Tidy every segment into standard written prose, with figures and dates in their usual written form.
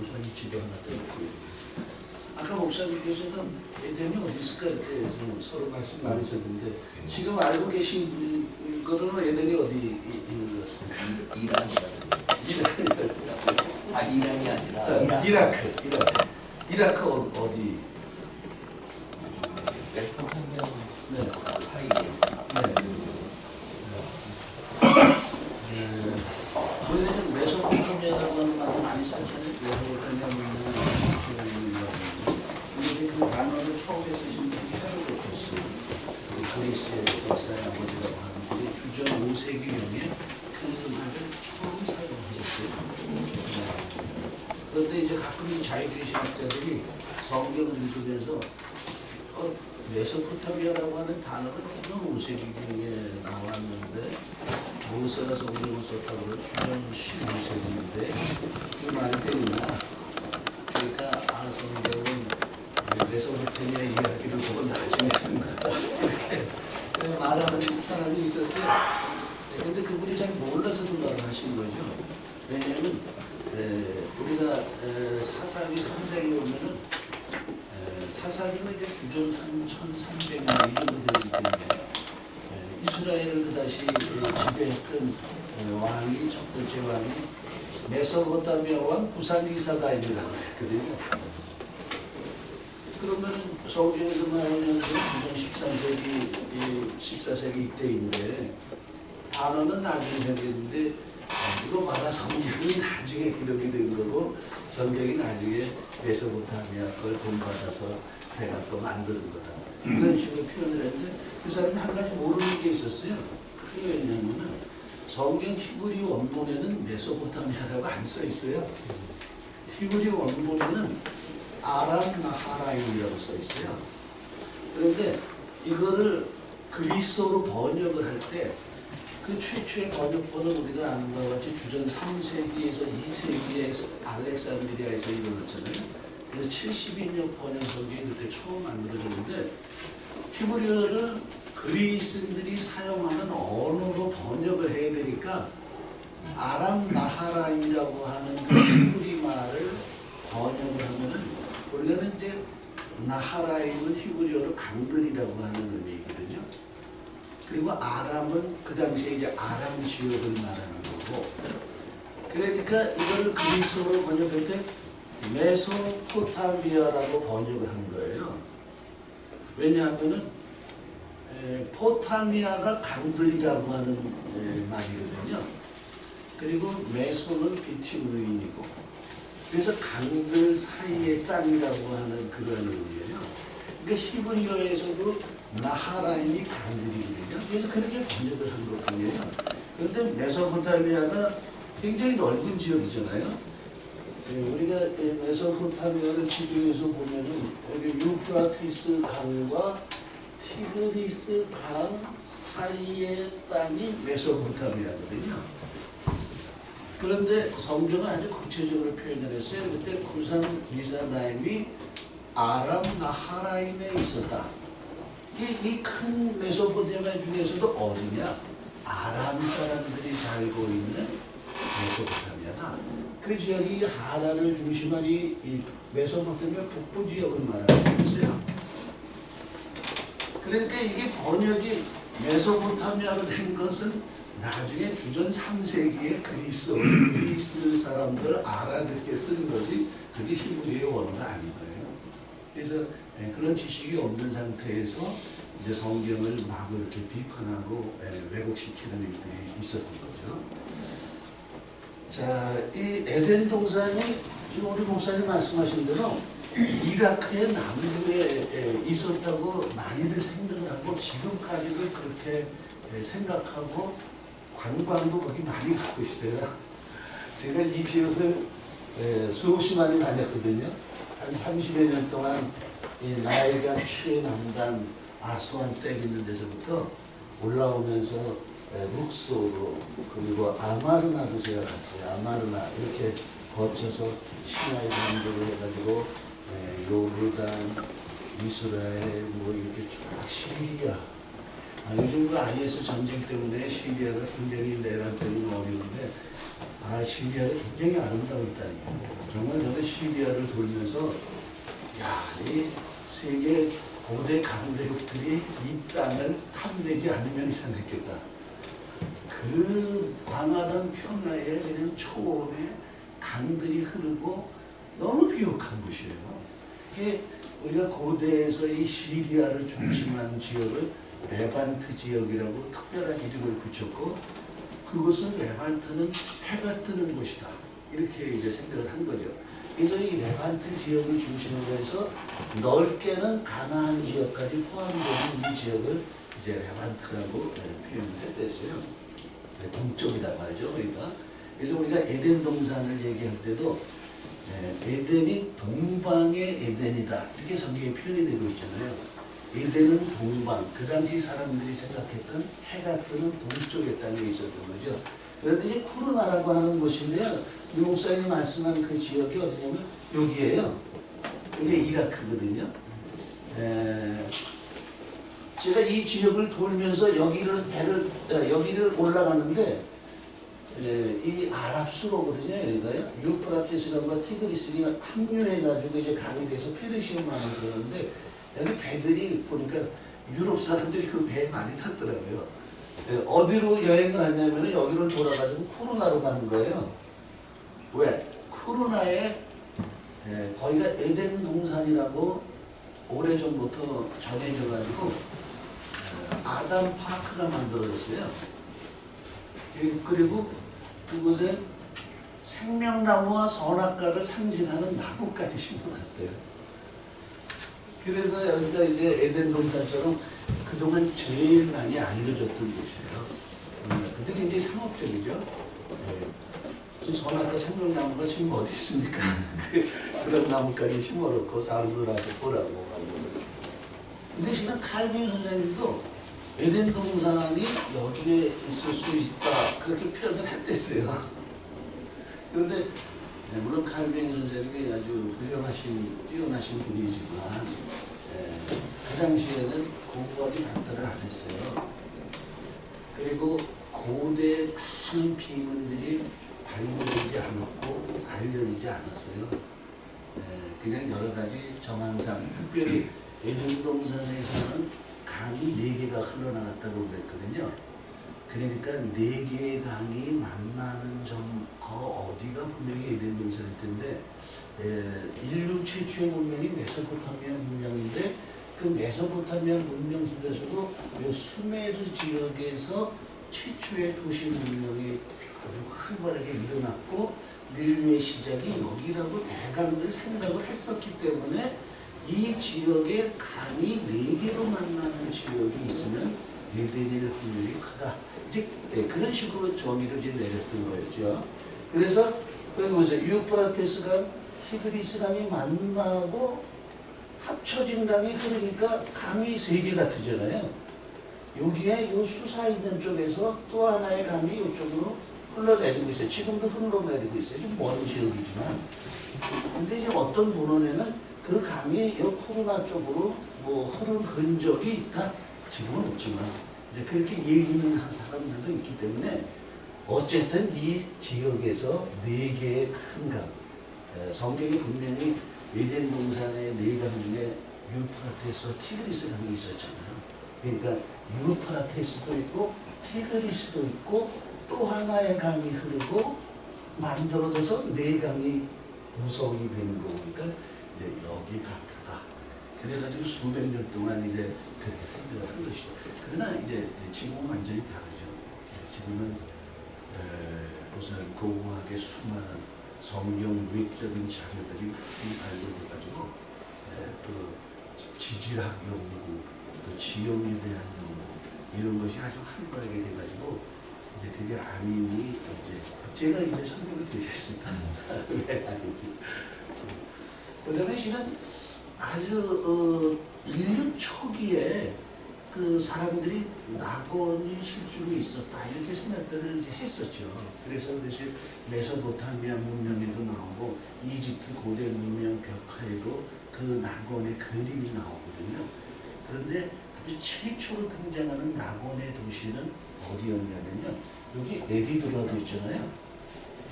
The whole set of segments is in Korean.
우선 이 집에 하나 떼놓고. 아까 목사님께서는 에덴이 어디 있을까 이렇게 서로 말씀 나누셨는데 지금 알고 계신 거는 에덴이 어디 있는 것 같습니까? 이란이 아니라 이라크 어디? 네. 우리는 메소포타미아라고 하는 말을 많이 썼잖아요. 메소포타미아는 근데 그 단어를 처음에 쓰신 분이 헤로도토스, 그리스의 역사의 아버지라고 하는 분이 주전 5세기경에 그 말을 처음 사용하셨어요. 그런데 이제 가끔 이 자유주의 신학자들이 성경을 읽으면서 메소포타미아라고 하는 단어가 주전 5세기경에 나왔는데 모세가 성경을 썼다고 그러면 주전 15세기인데 그 말이 되느냐. 그러니까 성경은 메소포타미아 이야기를 보고 나중에 쓴 거다 이렇게 말하는 사람이 있었어요. 근데 그분이 잘 몰라서 그 말을 하신 거죠. 왜냐하면 우리가 사사기 3장에 오면은 사사기는 이제 주전 1300년 이 정도 되기 때문에 이스라엘을 그다시 지배했던 왕이 첫 번째 왕이 메소포타미아 왕 구산리사다임이라고 했거든요. 그러면 성경에서 말하는 주전 13세기, 14세기 이때인데 단어는 나중에 생겼는데 이거 봐라 성경이 나중에 기록이 된 거고 성경이 나중에 메소포타미아 걸 본받아서 내가 또 만드는 거다. 이런 식으로 표현을 했는데 그 사람이 한 가지 모르는 게 있었어요. 그게 왜냐면은 성경 히브리 원문에는 메소포타미아라고 안 써 있어요. 히브리 원문에는 아람 나하라임이라고 써 있어요. 그런데 이거를 그리스어로 번역을 할 때 그 최초의 번역본은 우리가 아는 것과 같이 주전 3세기에서 2세기에 알렉산드리아에서 이루어졌잖아요. 그래서 70인역 번역 성경이 그때 처음 만들어졌는데 히브리어를 그리스인들이 사용하는 언어로 번역을 해야 되니까 아람 나하라임이라고 하는 그 히브리 말을 번역을 하면은 우리는 이제 나하라임은 히브리어로 강들이라고 하는 의미거든요. 그리고 아람은 그 당시에 이제 아람 지역을 말하는 거고. 그러니까 이걸 그리스어로 번역할 때 메소포타미아라고 번역을 한 거예요. 왜냐하면은 포타미아가 강들이라고 하는 말이거든요. 그리고 메소는 비티무인이고 그래서 강들 사이의 땅이라고 하는 그런 의미예요. 그러니까 히브리어에서도 나하라임이 강들이거든요. 그래서 그렇게 번역을 한 거거든요. 그런데 메소포타미아가 굉장히 넓은 지역이잖아요. 우리가 메소포타미아를 지도에서 보면은 여기 유프라티스 강과 티그리스 강 사이의 땅이 메소포타미아거든요. 그런데 성경은 아주 구체적으로 표현을 했어요. 그때 구산리사다임이 아람 나하라임에 있었다. 이 큰 메소포타미아 중에서도 어디냐? 아람 사람들이 살고 있는 메소포타미아다. 그 지역이 하란을 중심한 이 메소포타미아 북부 지역을 말하는 거였어요. 그러니까 이게 번역이 메소포타미아로 된 것은 나중에 주전 3세기에 그리스 사람들 알아듣게 쓴 거지 그게 히브리의 원어는 아닌 거예요. 그래서 그런 지식이 없는 상태에서 이제 성경을 막 이렇게 비판하고 왜곡시키는 일들이 있었던 거죠. 자, 이 에덴 동산이 지금 우리 목사님 말씀하신 대로 이라크의 남부에 있었다고 많이들 생각을 하고 지금까지도 그렇게 생각하고 관광도 거기 많이 가고 있어요. 제가 이 지역을 수없이 많이 다녔거든요. 한 30여 년 동안 이 나일강 최남단 아수안 댐 있는 데서부터 올라오면서 룩소로 그리고 아마르나도 제가 갔어요. 아마르나 이렇게 거쳐서 시나이 반도를 해가지고 요르단, 이스라엘 뭐 이렇게 쭉 시리아 요즘 그 IS 전쟁 때문에 시리아가 굉장히 내란 때문에 어려운데, 시리아가 굉장히 아름다웠다니요. 정말 저는 시리아를 돌면서, 야, 이 세계 고대 강대국들이 이 땅을 탐내지 않으면 이상했겠다. 그 광활한 평야에 그냥 초원에 강들이 흐르고 너무 비옥한 곳이에요. 이게 우리가 고대에서 이 시리아를 중심한 지역을 레반트 지역이라고 특별한 이름을 붙였고, 그곳은 레반트는 해가 뜨는 곳이다, 이렇게 이제 생각을 한 거죠. 그래서 이 레반트 지역을 중심으로 해서 넓게는 가나안 지역까지 포함되는 이 지역을 이제 레반트라고 표현을 했댔어요. 동쪽이다 말이죠. 그래서 우리가 에덴 동산을 얘기할 때도 에덴이 동방의 에덴이다, 이렇게 성경에 표현이 되고 있잖아요. 에덴은 동방, 그 당시 사람들이 생각했던 해가 뜨는 동쪽의 땅에 있었던 거죠. 그런데 이제 코르나라고 하는 곳인데요, 이 목사님이 말씀한 그 지역이 어디냐면 여기에요. 이게 이라크거든요. 제가 이 지역을 돌면서 여기를 올라가는데, 이 아랍수로거든요. 여기가요. 유프라테스강과 티그리스가 합류해가지고 이제 강이 돼서 페르시아만을 들었는데, 여기 배들이 보니까 유럽 사람들이 그 배에 많이 탔더라고요. 어디로 여행을 하냐면 여기를 돌아가지고 쿠르나로 가는 거예요. 왜? 쿠르나에 거기가 에덴 동산이라고 오래전부터 전해져가지고 아담 파크가 만들어졌어요. 그리고 그곳에 생명나무와 선악과를 상징하는 나무까지 심어놨어요. 그래서 여기가 이제 에덴 동산처럼 그동안 제일 많이 알려졌던 곳이에요. 근데 굉장히 상업적이죠. 선악과 생명나무가 지금 어디 있습니까? 그런 나무까지 심어놓고 사람들 와서 보라고. 근데 지금 칼빈 선생님도 에덴 동산이 여기에 있을 수 있다, 그렇게 표현을 했댔어요. 그런데 물론 칼빈 선생님이 아주 뛰어나신 분이지만 그 당시에는 공부하기 반대를 안 했어요. 그리고 고대 많은 비문들이 발견되지 않았고 알려지지 않았어요. 그냥 여러 가지 정황상, 특별히 에덴 동산에서는 강이 4개가 흘러나갔다고 그랬거든요. 그러니까 4개의 강이 만나는 그 어디가 분명히 에덴 동산일 텐데, 인류 최초의 문명이 메소포타미아 문명인데, 그 메소포타미아 문명 속에서도 이 수메르 지역에서 최초의 도시 문명이 아주 활발하게 일어났고, 인류의 시작이 여기라고 대강들 생각을 했었기 때문에 이 지역에 강이 4개로 만나는 지역이 있으면 에덴일 확률이 크다. 이제 그런 식으로 정의를 이제 내렸던 거였죠. 그래서 여기 보세요. 유프라테스강, 티그리스강이 만나고 합쳐진 강이 흐르니까 강이 3개가 되잖아요. 여기에 요 수사 있는 쪽에서 또 하나의 강이 이쪽으로 흘러내리고 있어요. 지금도 흘러내리고 있어요. 좀 먼 지역이지만. 근데 이제 어떤 문헌에는 그 강이 요 쿠르나 쪽으로 흐른 흔적이 있다, 지금은 없지만 이제 그렇게 얘기는 한 사람들도 있기 때문에 어쨌든 이 지역에서 4개의 큰 강, 성경이 분명히 에덴 동산의 4강 중에 유프라테스와 티그리스 강이 있었잖아요. 그러니까 유프라테스도 있고 티그리스도 있고 또 하나의 강이 흐르고 만들어져서 4강이 구성이 되는 거니까 이제 여기 같다. 그래가지고 수백 년 동안 이제 그렇게 생각을 한 것이죠. 그러나 이제 지금은 완전히 다르죠. 지금은 우선 고고하게 수많은 성경 외적인 자료들이 발굴돼가지고 또 지질학 연구, 또 지형에 대한 연구, 이런 것이 아주 활발하게 돼가지고 이제 그게 아니니 이제 제가 이제 설명을 드리겠습니다. 왜 아니지? 그 다음에 실은 아주 인류 초기에 그 사람들이 낙원이 실제로 있었다, 이렇게 생각들을 이제 했었죠. 그래서 그것이 메소포타미아 문명에도 나오고 이집트 고대 문명 벽화에도 그 낙원의 그림이 나오거든요. 그런데 그 최초로 등장하는 낙원의 도시는 어디였냐면요. 여기 에디드라고 있잖아요.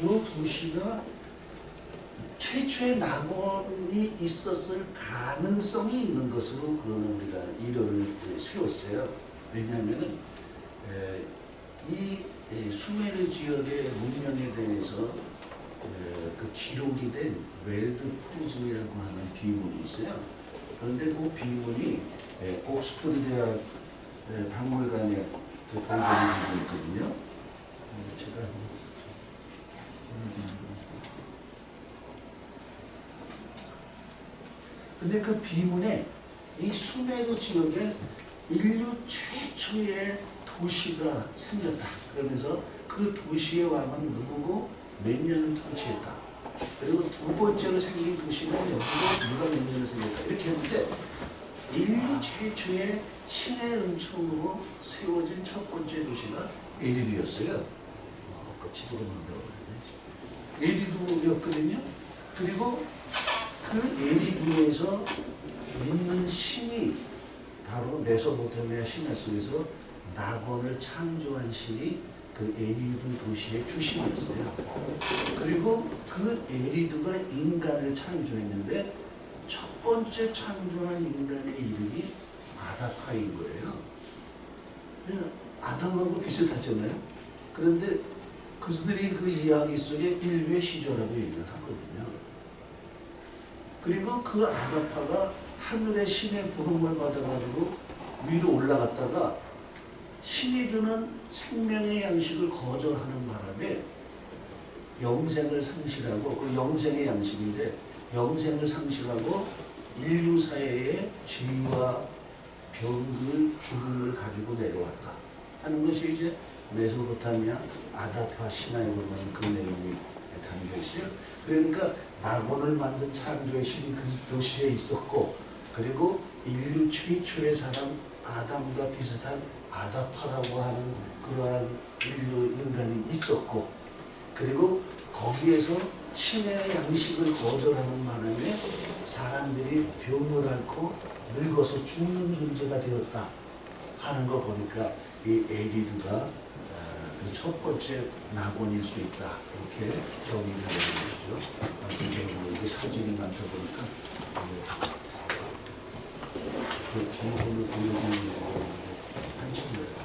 이 도시가 최초의 낙원이 있었을 가능성이 있는 것으로 그거는 우리가 이름을 세웠어요. 왜냐하면은 이 수메르 지역의 문명에 대해서 그 기록이 된 웰드 프리즘이라고 하는 비문이 있어요. 그런데 그 비문이 옥스퍼드 대학 박물관에 그 발견이 되고 있거든요. 제가 근데 그 비문에 이 수메르 지역에 인류 최초의 도시가 생겼다. 그러면서 그 도시의 왕은 누구고 몇 년을 통치했다. 그리고 두 번째로 생긴 도시는 여기도 누가 몇 년을 생겼다. 이렇게 했는데 인류 최초의 신의 은총으로 세워진 첫 번째 도시가 에리두였어요. 지도가 나오네. 에리두였거든요. 그리고 그 에리두에서 믿는 신이 바로 메소포타미아 신화 속에서 낙원을 창조한 신이 그 에리두 도시의 주신이었어요. 그리고 그 에리두가 인간을 창조했는데 첫 번째 창조한 인간의 이름이 아다파인 거예요. 아담하고 비슷하잖아요. 그런데 그들이 그 이야기 속에 인류의 시조라고 얘기를 하거든요. 그리고 그 아다파가 하늘의 신의 부름을 받아가지고 위로 올라갔다가 신이 주는 생명의 양식을 거절하는 바람에 영생을 상실하고, 그 영생의 양식인데 영생을 상실하고 인류 사회에 죄와 병을 죽음을 가지고 내려왔다 하는 것이 이제 메소포타미아 아다파 신화에 보면 그 내용이 담겨 있어요. 그러니까 낙원을 만든 창조의 신이 그 도시에 있었고, 그리고 인류 최초의 사람 아담과 비슷한 아다파라고 하는 그러한 인류 인간이 있었고, 그리고 거기에서 신의 양식을 거절하는 바람에 사람들이 병을 앓고 늙어서 죽는 존재가 되었다 하는 거 보니까 이 에리두가 그 첫 번째 낙원일 수 있다, 이렇게 정의를 내린 것이죠. 이게 사진이 많다 보니까 그 기본을 보여주는 거 한참 돼요.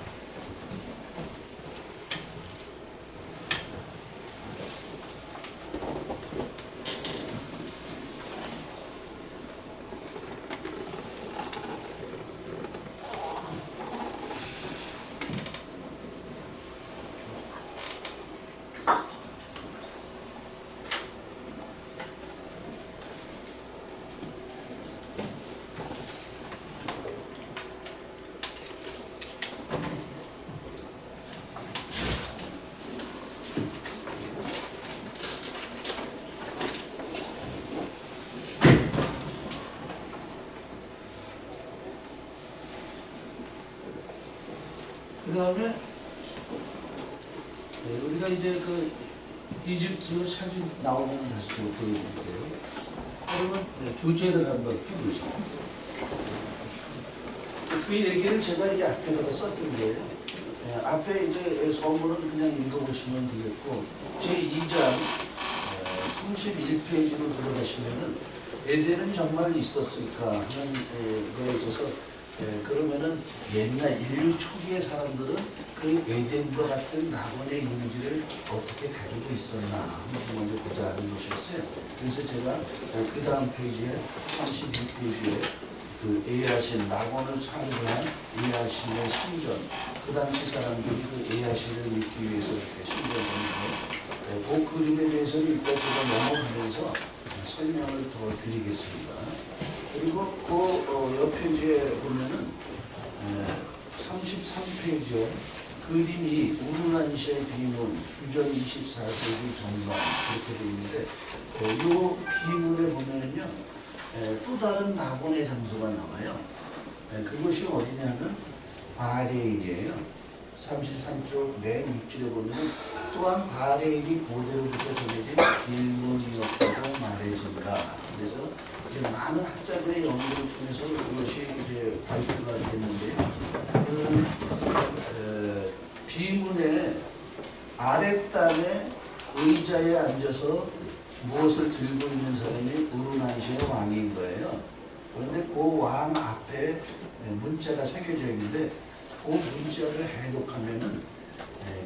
그 다음에 우리가 이제 그 이집트 사진 나오면 다시 좀 보여드릴게요. 그러면 교재를 한번 펴보시죠. 그 얘기를 제가 이 앞에다가 썼던 거예요. 앞에 이제 서문은 그냥 읽어보시면 되겠고, 제2장 31페이지로 들어가시면은 에덴은 정말 있었을까 하는 거에 있어서 그러면은 옛날 인류 초기의 사람들은 그 에덴과 같은 낙원의 이미지를 어떻게 가지고 있었나 한번 먼저 보자 하는 것이었어요. 그래서 제가 그 다음 페이지에 32페이지에 그 에아신, 낙원을 창조한 에아신의 신전, 그 당시 사람들이 그 에아신을 믿기 위해서 이렇게 신전했는데 그 그림에 대해서는 일단 제가 넘어가면서 설명을 더 드리겠습니다. 그리고 그 옆 페이지에 보면은 33페이지에 그림이 우르난시의 비문, 주전 24세기 전반 그렇게 되어 있는데 이 비문에 보면은요 또 다른 낙원의 장소가 나와요. 그것이 어디냐면 바레인이에요. 33쪽 맨 윗줄에 보면 또한 바레인이 고대로부터 전해진 일문이었다고 말해진다. 그래서 이제 많은 학자들의 연구를 통해서 그것이 이제 발표가 됐는데요. 비문의 아랫단에 의자에 앉아서 무엇을 들고 있는 사람이 우르난시의 왕인 거예요. 그런데 그 왕 앞에 문자가 새겨져 있는데 그 문자를 해독하면은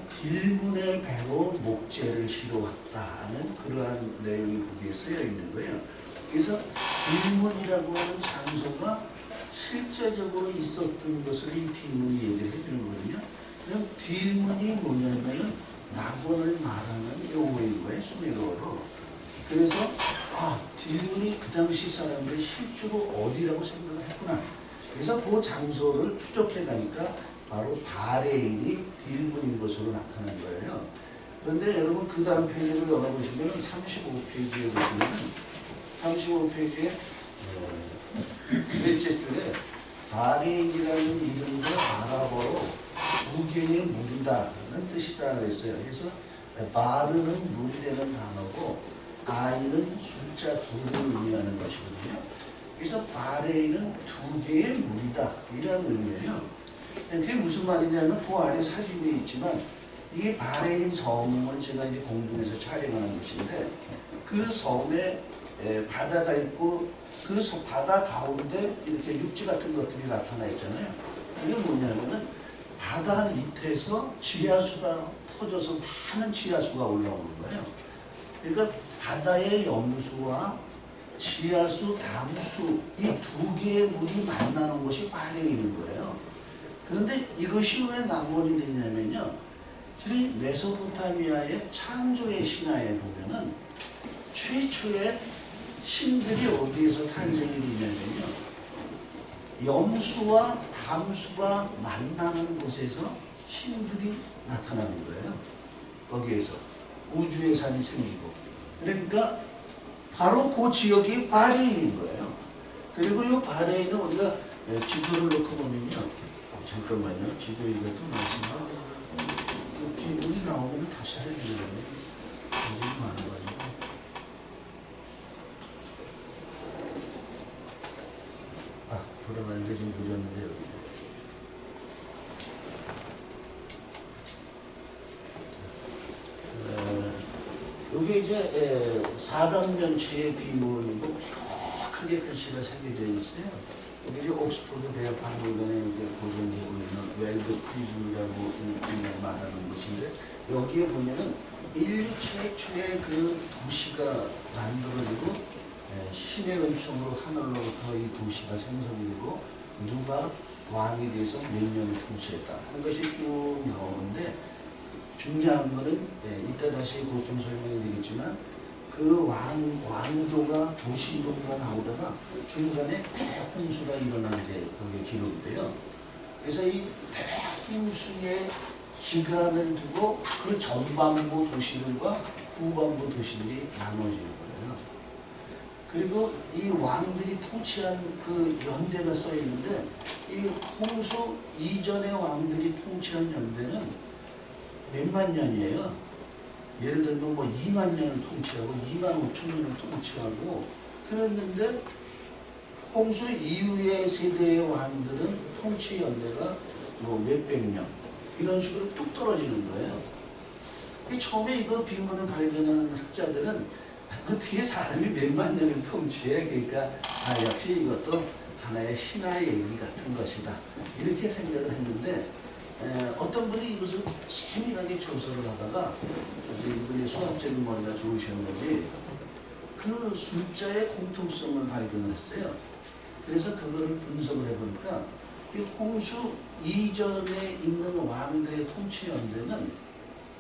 딜문의 배로 목재를 실어왔다는 그러한 내용이 거기에 쓰여 있는 거예요. 그래서 딜문이라고 하는 장소가 실제적으로 있었던 것을 이 비문이 얘기를 해주는 거거든요. 그럼 딜문이 뭐냐면은 낙원을 말하는 용어인 거예요, 수메르어로. 그래서 딜문이 그 당시 사람들이 실제로 어디라고 생각을 했구나. 그래서 그 장소를 추적해 가니까 바로 바레인이 딜문인 것으로 나타난 거예요. 그런데 여러분 그 다음 페이지를 열어보시면 35페이지에 보시면 35페이지에 넷째 줄에 바레인이라는 이름도 아랍어로 무게의 물이다는 뜻이다 그랬어요. 그래서 바르는 물이라는 단어고 아이는 숫자 2를 의미하는 것이거든요. 그래서 바레인은 2개의 물이다 이런 의미예요. 그게 무슨 말이냐면 그 안에 사진이 있지만 이게 바레인 섬을 제가 이제 공중에서 촬영하는 것인데 그 섬에 바다가 있고 그 바다 가운데 이렇게 육지 같은 것들이 나타나 있잖아요. 이게 뭐냐면은 바다 밑에서 지하수가 터져서 많은 지하수가 올라오는 거예요. 그러니까 바다의 염수와 지하수, 담수 이 2개의 물이 만나는 것이 바레인인 거예요. 그런데 이것이 왜 낙원이 되냐면요. 실은 메소포타미아의 창조의 신화에 보면은 최초의 신들이 어디에서 탄생이 되냐면요. 염수와 담수가 만나는 곳에서 신들이 나타나는 거예요. 거기에서 우주의 산이 생기고. 그러니까 바로 그 지역이 바레인인 거예요. 그리고 이 바레인은 우리가 지도를 놓고 보면요. 잠깐만요. 지도 이것도 나지만 그 비문이 나오면 다시 해주는 거예요. 굉장히 많아가지고. 돌아가는 게 좀 느렸는데 여기 이게 이제 사각면체의 비문이고 명확하게 글씨가 새겨져 있어요. 이게 이제 옥스퍼드 대학 박물관에 보존되고 있는 웰드 프리즘이라고 말하는 것인데 여기에 보면은 인류 최초의 그 도시가 만들어지고 신의 은총으로 하늘로부터 이 도시가 생성이 되고 누가 왕이 돼서 몇 년을 통치했다 하는 것이 쭉 나오는데 중요한 거는 이따 다시 보충 설명을 드리겠지만 그 왕조가 도시로가 나오다가 중간에 대홍수가 일어난 게 거기에 기록이 돼요. 그래서 이 대홍수의 기간을 두고 그 전반부 도시들과 후반부 도시들이 나눠지는 거예요. 그리고 이 왕들이 통치한 그 연대가 써 있는데 이 홍수 이전의 왕들이 통치한 연대는 몇만 년이에요. 예를 들면 뭐 2만 년을 통치하고 2만 5천 년을 통치하고 그랬는데 홍수 이후의 세대의 왕들은 통치 연대가 뭐 몇백 년 이런 식으로 뚝 떨어지는 거예요. 처음에 이거 비문을 발견하는 학자들은 그 뒤에 사람이 몇만 년을 통치해. 그러니까 역시 이것도 하나의 신화의 얘기 같은 것이다. 이렇게 생각을 했는데 어떤 분이 이것을 세밀하게 조사를 하다가 이분이 수학적인 머리가 좋으셨는지 그 숫자의 공통성을 발견을 했어요. 그래서 그거를 분석을 해보니까 이 홍수 이전에 있는 왕들의 통치 연대는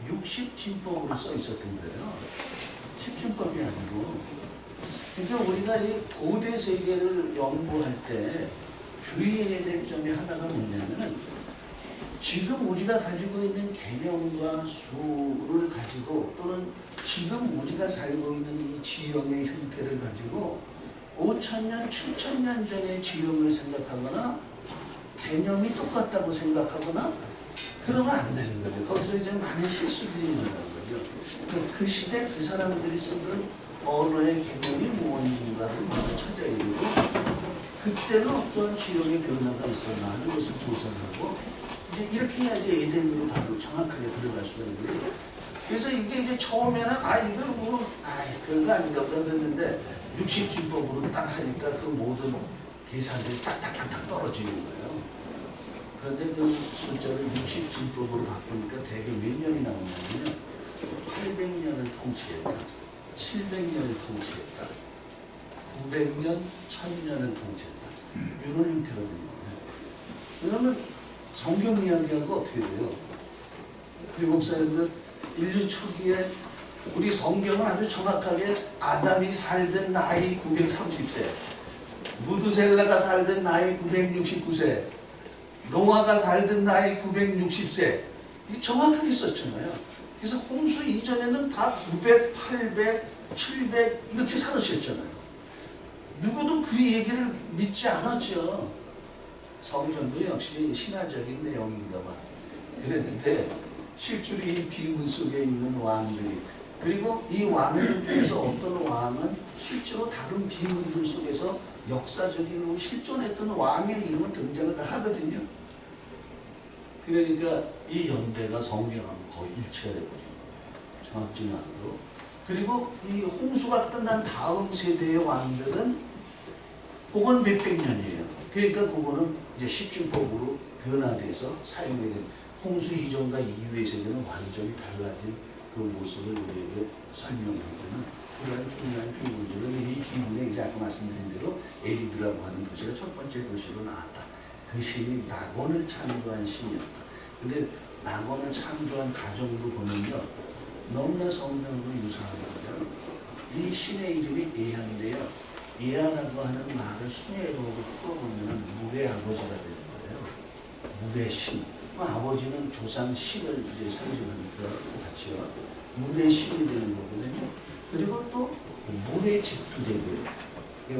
60진법으로 써 있었던 거예요. 10진법이 아니고. 그러니까 우리가 이 고대 세계를 연구할 때 주의해야 될 점이 하나가 뭐냐면은 지금 우리가 가지고 있는 개념과 수를 가지고 또는 지금 우리가 살고 있는 이 지형의 형태를 가지고 5,000년, 7,000년 전의 지형을 생각하거나 개념이 똑같다고 생각하거나 그러면 안 되는 거죠. 거기서 이제 많은 실수들이 일어나는 거죠. 그 시대 그 사람들이 쓰던 언어의 개념이 무엇인가를 먼저 찾아야 되고 그때는 어떠한 지형의 변화가 있었나 하는 것을 조사를 하고 이제 이렇게 해야지 에덴으로 바로 정확하게 들어갈 수가 있는 거예요. 그래서 이게 이제 처음에는 이건 뭐 그런 거 아닌가 보다 그랬는데 60진법으로 딱 하니까 그 모든 계산들이 딱딱딱딱 떨어지는 거예요. 그런데 그 숫자를 60진법으로 바꾸니까 대개 몇 년이 나오냐면요. 800년을 통치했다. 700년을 통치했다. 900년, 1000년을 통치했다. 이런 형태가 되는 거예요. 그러면 성경 이야기하고 어떻게 돼요? 우리 목사님들 인류 초기에 우리 성경은 아주 정확하게 아담이 살던 나이 930세, 무드셀라가 살던 나이 969세, 노아가 살던 나이 960세 이 정확하게 썼잖아요. 그래서 홍수 이전에는 다 900, 800, 700 이렇게 살으셨잖아요. 누구도 그 얘기를 믿지 않았죠. 성경도 역시 신화적인 내용인가 봐. 그랬는데 실제로 이 비문 속에 있는 왕들이 그리고 이 왕들 중에서 어떤 왕은 실제로 다른 비문들 속에서 역사적인 실존했던 왕의 이름은 등장을 다 하거든요. 그러니까 이 연대가 성경하고 거의 일치가 돼버려요. 정확지는 않아도. 그리고 이 홍수가 끝난 다음 세대의 왕들은 그건 몇백 년이에요. 그러니까 그거는 이제 십진법으로 변화돼서 사용된 홍수 이전과 이후의 세대는 완전히 달라진 그 모습을 우리에게 설명해주는 그런 중요한 비문들은 이 비문에 이제 아까 말씀드린 대로 에리드라고 하는 도시가 첫 번째 도시로 나왔다. 그 신이 낙원을 창조한 신이었다. 근데 낙원을 창조한 가정도 보면요. 너무나 성경으로 유사하거든요. 이 신의 이름이 에아인데요. 에아라고 하는 말을 수메르어로 풀어보면 물의 아버지가 되는 거예요. 물의 신. 아버지는 조상 신을 이제 상징하니까 같이요. 물의 신이 되는 거거든요. 그리고 또 물의 집도 되고요.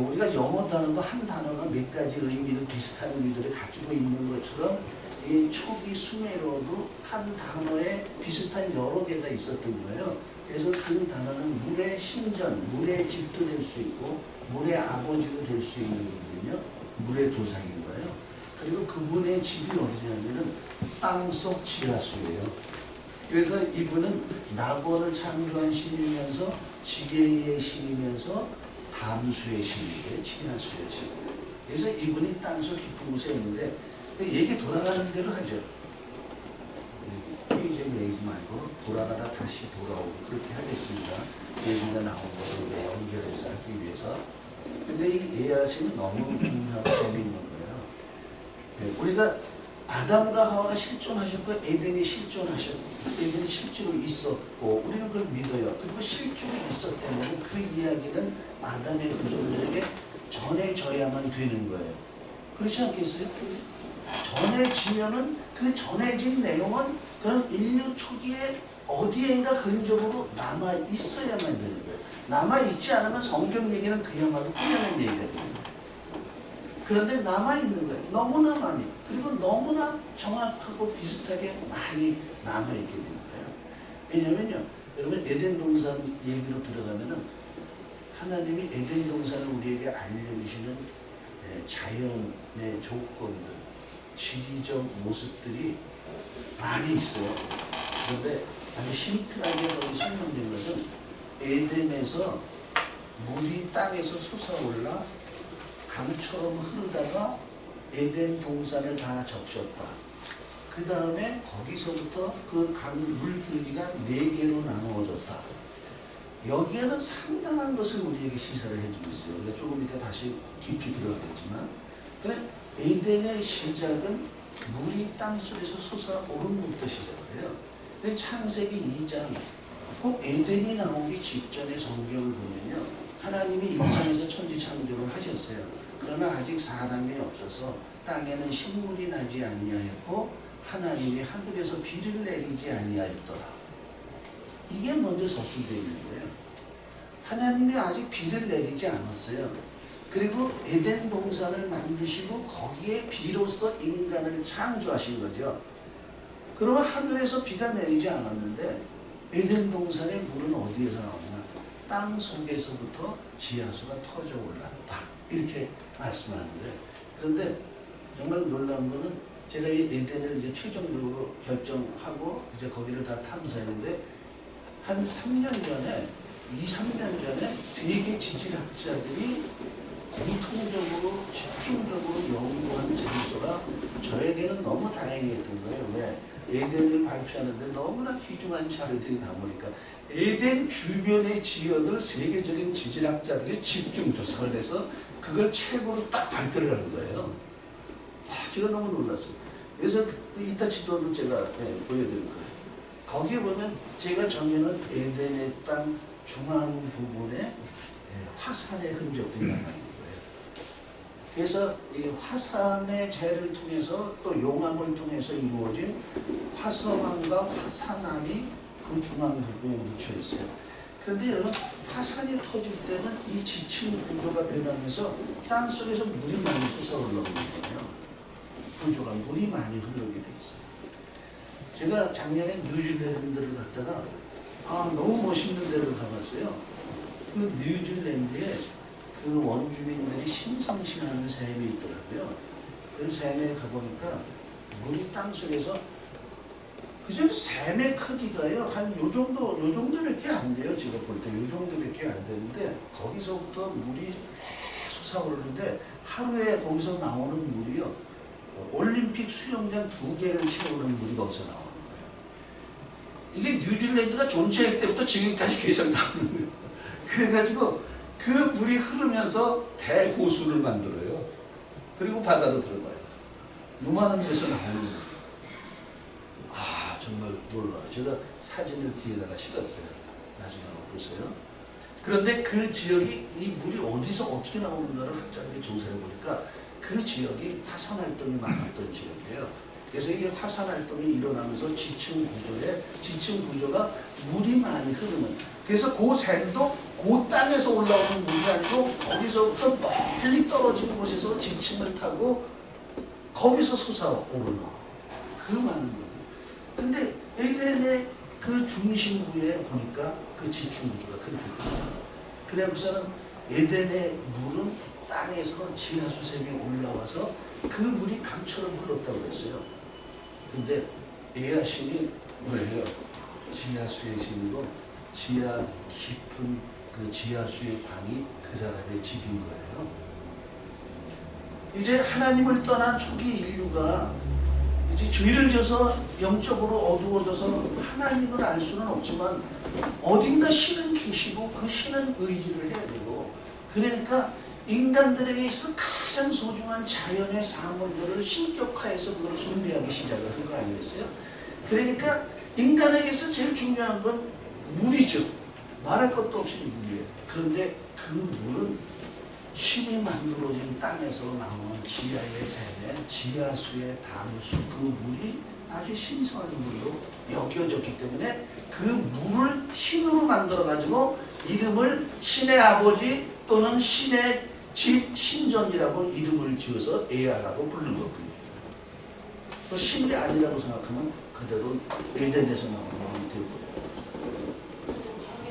우리가 영어 단어가 한 단어가 몇 가지 의미를 비슷한 의미들을 가지고 있는 것처럼 이 초기 수메르어도 한 단어에 비슷한 여러 개가 있었던 거예요. 그래서 그 단어는 물의 신전, 물의 집도 될 수 있고 물의 아버지도 될 수 있는 거거든요. 물의 조상인 거예요. 그리고 그분의 집이 어디냐면은 땅속 지하수예요. 그래서 이분은 낙원을 창조한 신이면서 지게의 신이면서 담수의 신이에요. 지하수의 신. 그래서 이분이 땅속 깊은 곳에 있는데 얘기 돌아가는 대로 하죠. 이제 내지 말고 돌아가다 다시 돌아오고 그렇게 하겠습니다. 얘기가 나온 거를 연결해서 하기 위해서. 근데 이 에아신은 너무 중요하고 재미있는 거예요. 우리가 아담과 하와가 실존하셨고 에덴이 실존하셨고 에덴이 실제로 있었고 우리는 그걸 믿어요. 그리고 실제로 있었다면 그 이야기는 아담의 후손들에게 전해져야만 되는 거예요. 그렇지 않겠어요? 전해지면은 그 전해진 내용은 그런 인류 초기에 어디엔가 근적으로 남아 있어야만 되는 거예요. 남아 있지 않으면 성경 얘기는 그야말로 꾸며낸 얘기가 됩니다. 그런데 남아 있는 거예요. 너무나 많이. 그리고 너무나 정확하고 비슷하게 많이 남아 있게 되는 거예요. 왜냐면요, 여러분 에덴 동산 얘기로 들어가면은 하나님이 에덴 동산을 우리에게 알려주시는 자연의 조건들, 지리적 모습들이 많이 있어요. 그런데 아주 심플하게 거기 설명된 것은 에덴에서 물이 땅에서 솟아올라 강처럼 흐르다가 에덴 동산을 다 적셨다. 그 다음에 거기서부터 그 강 물줄기가 4개로 나누어졌다. 여기에는 상당한 것을 우리에게 시사를 해주고 있어요. 우리가 조금 이따 다시 깊이 들어가겠지만, 그래 에덴의 시작은 물이 땅속에서 솟아오른 것부터 시작을 해요. 창세기 2장, 꼭 에덴이 나오기 직전의 성경을 보면요, 하나님이 1장에서 천지 창조를 하셨어요. 그러나 아직 사람이 없어서 땅에는 식물이 나지 아니하였고 하나님이 하늘에서 비를 내리지 아니하였더라. 이게 먼저 서술되어 있는 거예요. 하나님이 아직 비를 내리지 않았어요. 그리고 에덴 동산을 만드시고 거기에 비로소 인간을 창조하신 거죠. 그러면 하늘에서 비가 내리지 않았는데 에덴 동산의 물은 어디에서 나오냐? 땅 속에서부터 지하수가 터져 올랐다. 이렇게 말씀하는데, 그런데 정말 놀라운 거는 제가 이 에덴을 이제 최종적으로 결정하고 이제 거기를 다 탐사했는데 한 3년 전에, 3년 전에 세계 지질학자들이 공통적으로 집중적으로 연구한 장소가 저에게는 너무 다행이었던 거예요. 왜? 에덴을 발표하는데 너무나 귀중한 자료들이 나오니까 에덴 주변의 지역을 세계적인 지질학자들이 집중 조사를 해서 그걸 최고로 딱 발표를 하는 거예요. 제가 너무 놀랐어요. 그래서 이따 지도도 제가 보여드릴 거예요. 거기에 보면 제가 정해놓은 에덴의 땅 중앙 부분에 화산의 흔적들이 남아있는 거예요. 그래서 이 화산의 재를 통해서 또 용암을 통해서 이루어진 화성암과 화산암이 그 중앙 부분에 묻혀 있어요. 그런데 여러분, 화산이 터질 때는 이 지층 구조가 변하면서 땅 속에서 물이 많이 솟아 올라오는 거예요. 구조가 물이 많이 흐르게 돼 있어요. 제가 작년에 뉴질랜드를 갔다가 너무 멋있는 데를 가봤어요. 그 뉴질랜드에 그 원주민들이 신성시하는 샘이 있더라고요. 그 샘에 가보니까 물이 땅 속에서 그저 샘의 크기가요 한 요 정도밖에 안 돼요. 제가 볼 때 요 정도밖에 안 되는데 거기서부터 물이 솟아오르는데 하루에 거기서 나오는 물이요 올림픽 수영장 2개를 채우는 물이 거기서 나오는 거예요. 이게 뉴질랜드가 존재할 때부터 지금까지 계속 나오는 거예요. 그래가지고 그 물이 흐르면서 대호수를 만들어요. 그리고 바다로 들어가요. 요만한 데서 나오는 거예요. 정말 놀라워요. 제가 사진을 뒤에다가 실었어요. 나중에 한번 보세요. 그런데 그 지역이 이 물이 어디서 어떻게 나오는가를 학자들이 조사해 보니까 그 지역이 화산 활동이 많았던 지역이에요. 그래서 이게 화산 활동이 일어나면서 지층 구조가 물이 많이 흐르는. 그래서 그 샘도 그 땅에서 올라오는 물이 아니고 거기서부터 멀리 떨어지는 곳에서 지층을 타고 거기서 솟아오르는 그 많은 물. 근데 에덴의 그 중심부에 보니까 그 지층 구조가 그렇게 됐어요. 그래서는 에덴의 물은 땅에서 지하수샘이 올라와서 그 물이 강처럼 흘렀다고 그랬어요. 근데 에아신이 뭐예요? 지하수의 신이고 지하 깊은 그 지하수의 방이 그 사람의 집인 거예요. 이제 하나님을 떠난 초기 인류가 이제 죄를 져서 영적으로 어두워져서 하나님을 알 수는 없지만 어딘가 신은 계시고 그 신은 의지를 해야 되고, 그러니까 인간들에게 있어 가장 소중한 자연의 사물들을 신격화해서 그걸 숭배하기 시작을 한 거 아니겠어요? 그러니까 인간에게서 제일 중요한 건 물이죠. 말할 것도 없이 물이에요. 그런데 그 물은 신이 만들어진 땅에서 나오는 지하의 샘에 지하수의 담수, 그 물이 아주 신성한 물로 여겨졌기 때문에 그 물을 신으로 만들어 가지고 이름을 신의 아버지 또는 신의 집 신전이라고 이름을 지어서 에아라고 부르는 것뿐이에요. 그 신이 아니라고 생각하면 그대로 에덴에서 나오는 것이 되고,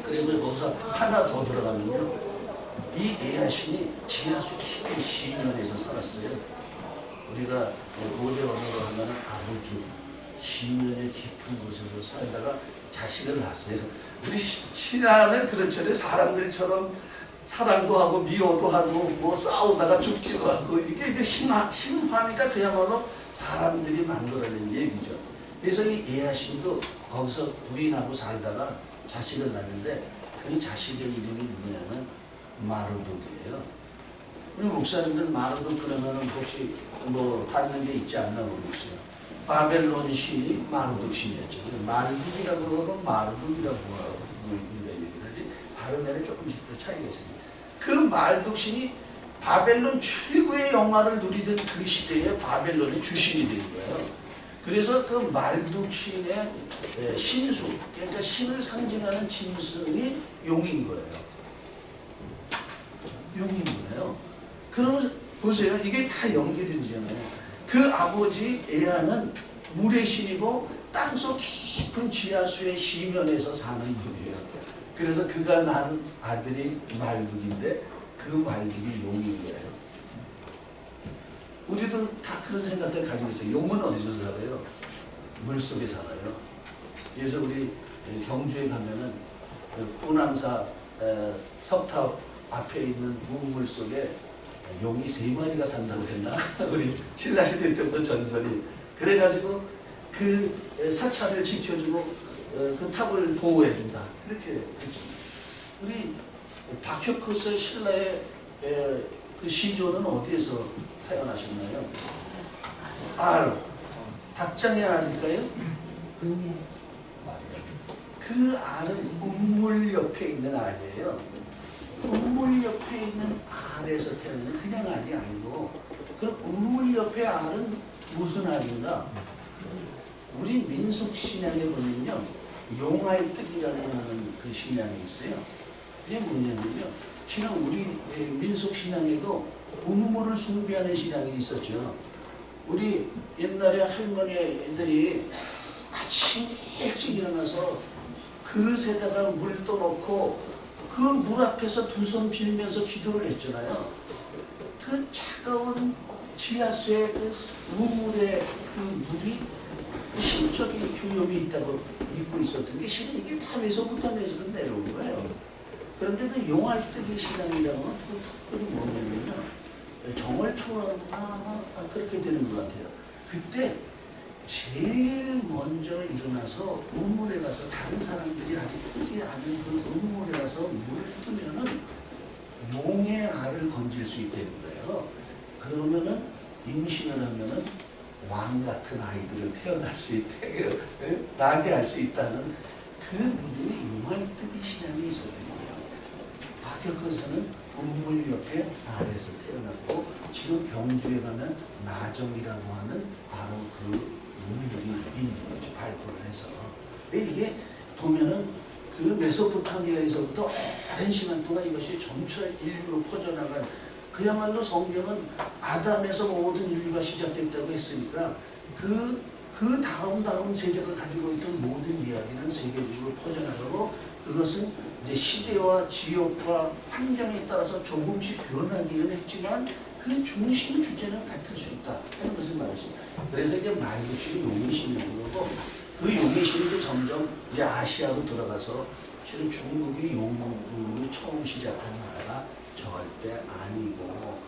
그리고 거기서 하나 더 들어가면요, 이 에아신이 지하수 깊은 시면에서 살았어요. 우리가 고대 언어로 하면 아부주, 시면의 깊은 곳에서 살다가 자식을 낳았어요. 우리 신화는 그렇잖아요. 사람들처럼 사랑도 하고 미워도 하고 뭐 싸우다가 죽기도 하고, 이게 이제 신화니까 그야말로 사람들이 만들어낸 얘기죠. 그래서 이 에아신도 거기서 부인하고 살다가 자식을 낳는데 그 자식의 이름이 누구냐면 마르독이에요. 우리 목사님들 마르독 그러면 혹시 뭐 닮는 게 있지 않나 모르겠어요. 바벨론 신이 마르독 신이었잖아요. 마르독이라고 그러고 마르독이라고 하고 우리가 얘기를 하지, 발음에는 조금씩 더 차이가 있습니다. 그 마르독 신이 바벨론 최고의 영화를 누리던 그 시대에 바벨론의 주신이 된 거예요. 그래서 그 마르독 신의 신수, 그러니까 신을 상징하는 짐승이 용인 거예요. 용인 거예요. 그러면 보세요. 이게 다 연결이 되잖아요. 그 아버지 에아는 물의 신이고 땅속 깊은 지하수의 시면에서 사는 분이에요. 그래서 그가 낳은 아들이 말뚝인데 그 말뚝이 용인 거예요. 우리도 다 그런 생각을 가지고 있죠. 용은 어디서 살아요? 물속에 살아요. 그래서 우리 경주에 가면은 분황사 석탑 앞에 있는 우물 속에 용이 3마리가 산다고 했나? 우리 신라시대 때부터 전설이. 그래가지고 그 사찰을 지켜주고 그 탑을 보호해준다. 이렇게 했죠. 우리 박혁거스 신라의 그 시조는 어디에서 태어나셨나요? 알. 닭장의 알일까요? 그 알은 우물 옆에 있는 알이에요. 우물 옆에 있는 알에서 태어나는 그냥 알이 아니고, 그럼 우물 옆에 알은 무슨 알인가? 우리 민속 신앙에 보면요, 용알뜰이라고 하는 그 신앙이 있어요. 그게 뭐냐면요, 지금 우리 민속 신앙에도 우물을 숭배하는 신앙이 있었죠. 우리 옛날에 할머니들이 아침 일찍 일어나서 그릇에다가 물 떠놓고 그 물 앞에서 두 손 빌면서 기도를 했잖아요. 그 차가운 지하수의 그 우물의 그 물이 신적인 교염이 있다고 믿고 있었던 게 실은 이게 다 메소부터 내려온 거예요. 그런데 그 용알뜨기 신앙이라는 건 특별히 뭐냐면요, 정월 초하나 그렇게 되는 것 같아요. 그때 제일 먼저 일어나서 우물에 가서 다른 사람들이 아직 뜨지 않은 그 우물에 가서 물을 뜨면은 용의 알을 건질 수 있다는 거예요. 그러면은 임신을 하면은 왕 같은 아이들을 태어날 수 있대, 나게 할 수 있다는 그 믿음이 용알뜨기 신앙이 있었던 거예요. 박혁거스는 우물 옆에 알에서 태어났고, 지금 경주에 가면 나정이라고 하는 바로 그 우물이 있는 거죠. 발굴을 해서. 이게 보면은 그 메소포타미아에서부터 오랜 시간 동안 이것이 점차 인류로 퍼져나간, 그야말로 성경은 아담에서 모든 인류가 시작됐다고 했으니까 그 다음 세계가 가지고 있던 모든 이야기는 세계적으로 퍼져나가고, 그것은 이제 시대와 지역과 환경에 따라서 조금씩 변하기는 했지만 그 중심 주제는 같을 수 있다 하는 것을 말했습니다. 그래서 이제 말구식이 용의 신이라는 거고, 그 용의 신이 점점 이제 아시아로 들어가서 실은 중국이 용으로 처음 시작한 나라가 절대 아니고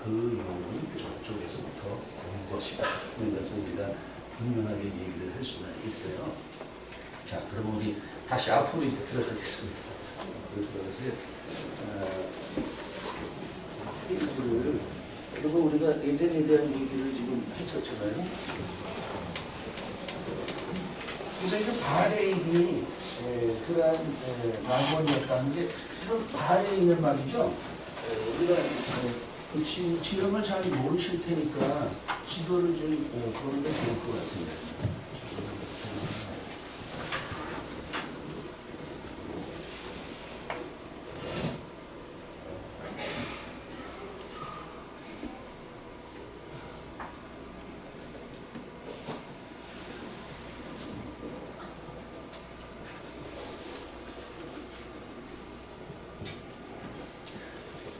그 용은 저쪽에서부터 온 것이다 하는 것을 우리가 분명하게 얘기를 할 수가 있어요. 자, 그럼 우리 다시 앞으로 이제 들어가겠습니다. 그리고 우리가 에덴에 대한 얘기를 지금 했었잖아요. 그래서 이제 바레인이 그러한 망원이었다는 게, 지금 바레인을 말이죠. 우리가 그 지형을 잘 모르실 테니까 지도를 좀 보는 게 좋을 것 같은데.